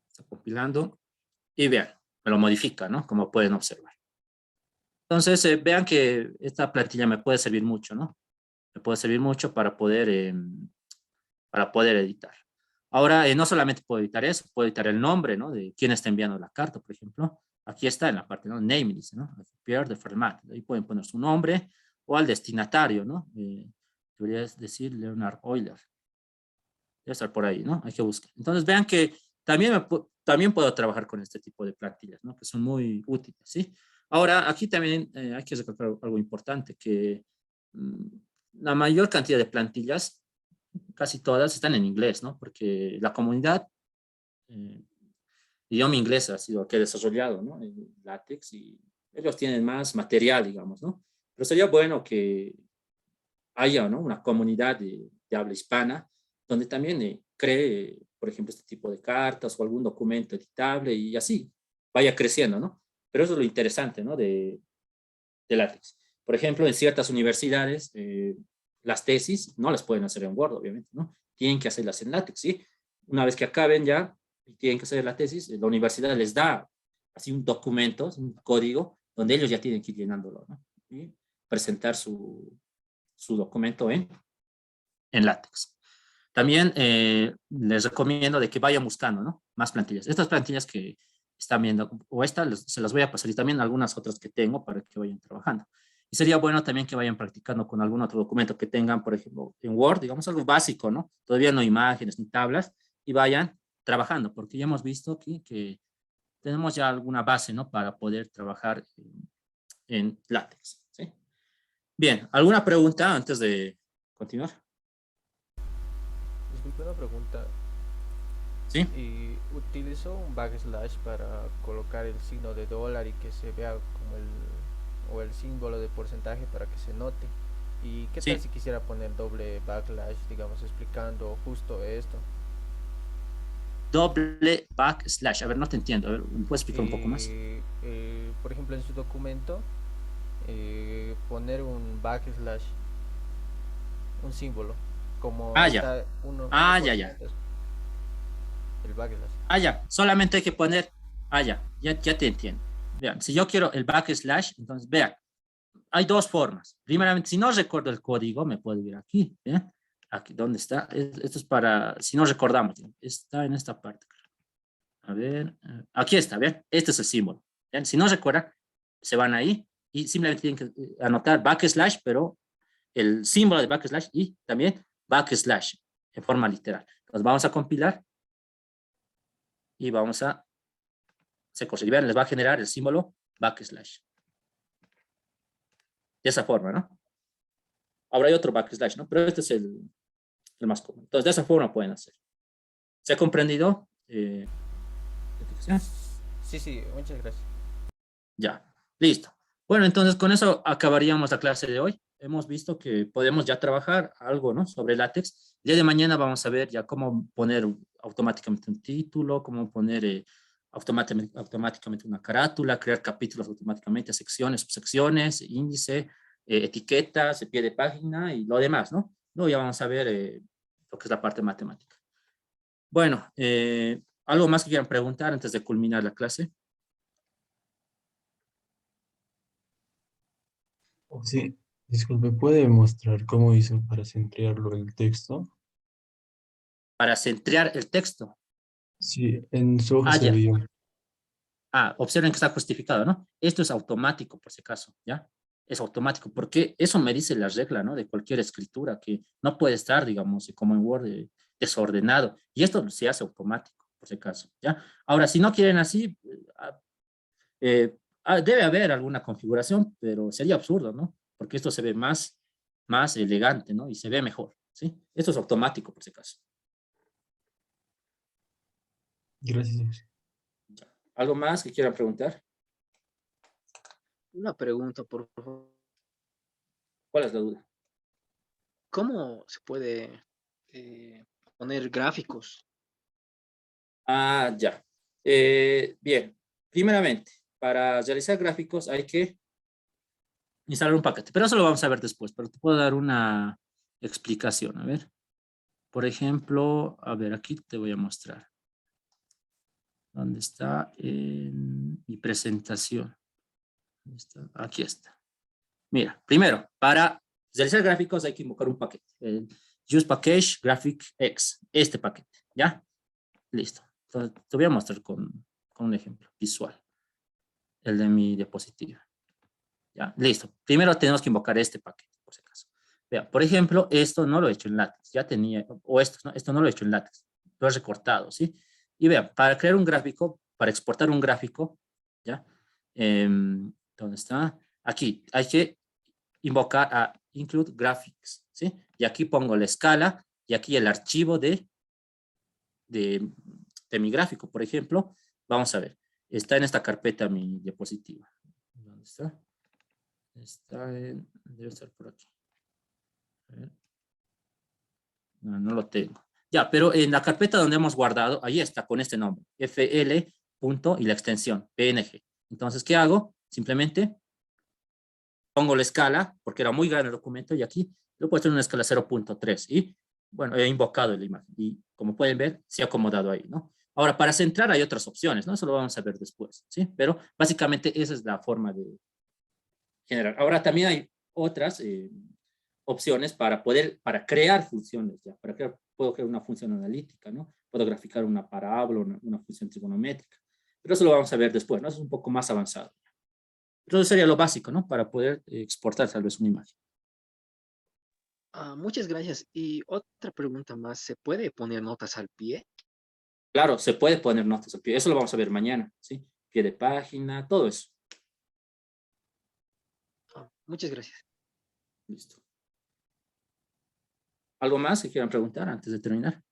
A: Está compilando. Y vean, me lo modifica, ¿no? Como pueden observar. Entonces, vean que esta plantilla me puede servir mucho, ¿no? Me puede servir mucho para poder editar. Ahora, no solamente puedo editar eso, puedo editar el nombre, ¿no? De quién está enviando la carta, por ejemplo. Aquí está en la parte, ¿no? Name, dice, ¿no? Pierre de format. Ahí pueden poner su nombre o al destinatario, ¿no? Debería decir Leonard Euler. Debe estar por ahí, ¿no? Hay que buscar. Entonces, vean que también puedo trabajar con este tipo de plantillas, ¿no? Que son muy útiles, ¿sí? Ahora, aquí también hay que recalcar algo importante, que la mayor cantidad de plantillas, casi todas, están en inglés, ¿no? Porque la comunidad, idioma inglés ha sido que ha desarrollado, ¿no? En LaTeX y ellos tienen más material, digamos, ¿no? Pero sería bueno que haya, ¿no? Una comunidad de habla hispana donde también cree, por ejemplo, este tipo de cartas o algún documento editable y así vaya creciendo, ¿no? Pero eso es lo interesante, ¿no? De LaTeX. Por ejemplo, en ciertas universidades, las tesis no las pueden hacer en Word, obviamente, ¿no? Tienen que hacerlas en LaTeX, ¿sí? Una vez que acaben ya y tienen que hacer la tesis, la universidad les da así un documento, un código, donde ellos ya tienen que ir llenándolo, ¿no? Y presentar su documento en LaTeX. También les recomiendo de que vayan buscando, ¿no? Más plantillas. Estas plantillas que están viendo, o estas se las voy a pasar y también algunas otras que tengo para que vayan trabajando. Y sería bueno también que vayan practicando con algún otro documento que tengan, por ejemplo, en Word, digamos algo básico, ¿no? Todavía no imágenes ni tablas, y vayan trabajando, porque ya hemos visto aquí que tenemos ya alguna base, ¿no? Para poder trabajar en LaTeX, ¿sí? Bien, ¿alguna pregunta antes de continuar?
C: Disculpe una pregunta.
A: ¿Sí?
C: Y utilizo un backslash para colocar el signo de dólar y que se vea como el símbolo de porcentaje para que se note. ¿Y qué tal
A: Sí.
C: si quisiera poner doble backslash, digamos, explicando justo esto?
A: Doble backslash. A ver, no te entiendo. A ver, ¿me puedes explicar un poco más?
C: Por ejemplo, en su documento, poner un backslash, un símbolo, como
A: Ah, ya.
C: está uno
A: Ah,
C: por
A: ya,
C: encima
A: ya.
C: de eso, el backslash.
A: Ah, ya. Solamente hay que poner. Ah, ya. Ya te entiendo. Vean, si yo quiero el backslash, entonces vean, hay dos formas. Primeramente, si no recuerdo el código, me puedo ir aquí. ¿Bien? Aquí, ¿dónde está? Esto es para, si no recordamos, ¿no? Está en esta parte. A ver, aquí está, ¿bien? Este es el símbolo. ¿Bien? Si no recuerdan, se van ahí y simplemente tienen que anotar backslash, pero el símbolo de backslash y también backslash en forma literal. Entonces vamos a compilar y vamos a secos. Y vean, les va a generar el símbolo backslash. De esa forma, ¿no? Ahora hay otro backslash, ¿no? Pero este es el más común. Entonces, de esa forma pueden hacer. ¿Se ha comprendido?
C: Sí, sí, muchas gracias.
A: Ya, listo. Bueno, entonces con eso acabaríamos la clase de hoy. Hemos visto que podemos ya trabajar algo, ¿no? Sobre látex. El día de mañana vamos a ver ya cómo poner automáticamente un título, cómo poner automáticamente una carátula, crear capítulos automáticamente, secciones, subsecciones, índice, etiquetas, pie de página y lo demás, ¿no? Luego ya vamos a ver lo que es la parte matemática. Bueno, ¿algo más que quieran preguntar antes de culminar la clase?
D: Oh, sí, disculpe, ¿puede mostrar cómo hizo para centrarlo el texto?
A: Para centrar el texto.
D: Sí, en su hoja
A: Ah,
D: se
A: ya.
D: veía.
A: observen que está justificado, ¿no? Esto es automático, por si acaso, ¿ya? Es automático, porque eso me dice la regla, ¿no? De cualquier escritura, que no puede estar, digamos, como en Word, desordenado. Y esto se hace automático, por si acaso, ¿ya? Ahora, si no quieren así, debe haber alguna configuración, pero sería absurdo, ¿no? Porque esto se ve más elegante, ¿no? Y se ve mejor, ¿sí? Esto es automático, por si acaso.
D: Gracias.
A: Ya. ¿Algo más que quieran preguntar?
E: Una pregunta, por favor.
A: ¿Cuál es la duda?
E: ¿Cómo se puede poner gráficos?
A: Ya. Bien. Primeramente, para realizar gráficos hay que instalar un paquete, pero eso lo vamos a ver después, pero te puedo dar una explicación. A ver, por ejemplo, a ver, aquí te voy a mostrar. ¿Dónde está mi presentación? ¿Dónde está? Aquí está. Mira, primero, para realizar gráficos hay que invocar un paquete. El use package graphic x, este paquete, ¿ya? Listo. Entonces, te voy a mostrar con un ejemplo visual, el de mi diapositiva. Ya, listo. Primero tenemos que invocar este paquete, por si acaso. Vea, por ejemplo, esto no lo he hecho en LaTeX, ya tenía, o esto no lo he hecho en LaTeX, lo he recortado, ¿sí? Y vea, para crear un gráfico, para exportar un gráfico, ¿ya? ¿Dónde está? Aquí, hay que invocar a include graphics, ¿sí? Y aquí pongo la escala, y aquí el archivo de mi gráfico, por ejemplo. Vamos a ver, está en esta carpeta mi diapositiva. ¿Dónde está? Debe estar por aquí. A ver. No, no lo tengo. Ya, pero en la carpeta donde hemos guardado, ahí está con este nombre, fl. Y la extensión, png. Entonces, ¿qué hago? Simplemente pongo la escala, porque era muy grande el documento, y aquí lo he puesto en una escala 0.3. Y, bueno, he invocado la imagen. Y, como pueden ver, se ha acomodado ahí, ¿no? Ahora, para centrar hay otras opciones, ¿no? Eso lo vamos a ver después, ¿sí? Pero, básicamente, esa es la forma de generar. Ahora, también hay otras opciones para crear funciones, ya. Puedo crear una función analítica, ¿no? Puedo graficar una parábola, una función trigonométrica. Pero eso lo vamos a ver después, ¿no? Eso es un poco más avanzado. Entonces sería lo básico, ¿no? Para poder exportar tal vez una imagen.
E: Muchas gracias. Y otra pregunta más, ¿se puede poner notas al pie?
A: Claro, se puede poner notas al pie. Eso lo vamos a ver mañana, ¿sí? Pie de página, todo eso.
E: Muchas gracias.
A: Listo. ¿Algo más que quieran preguntar antes de terminar?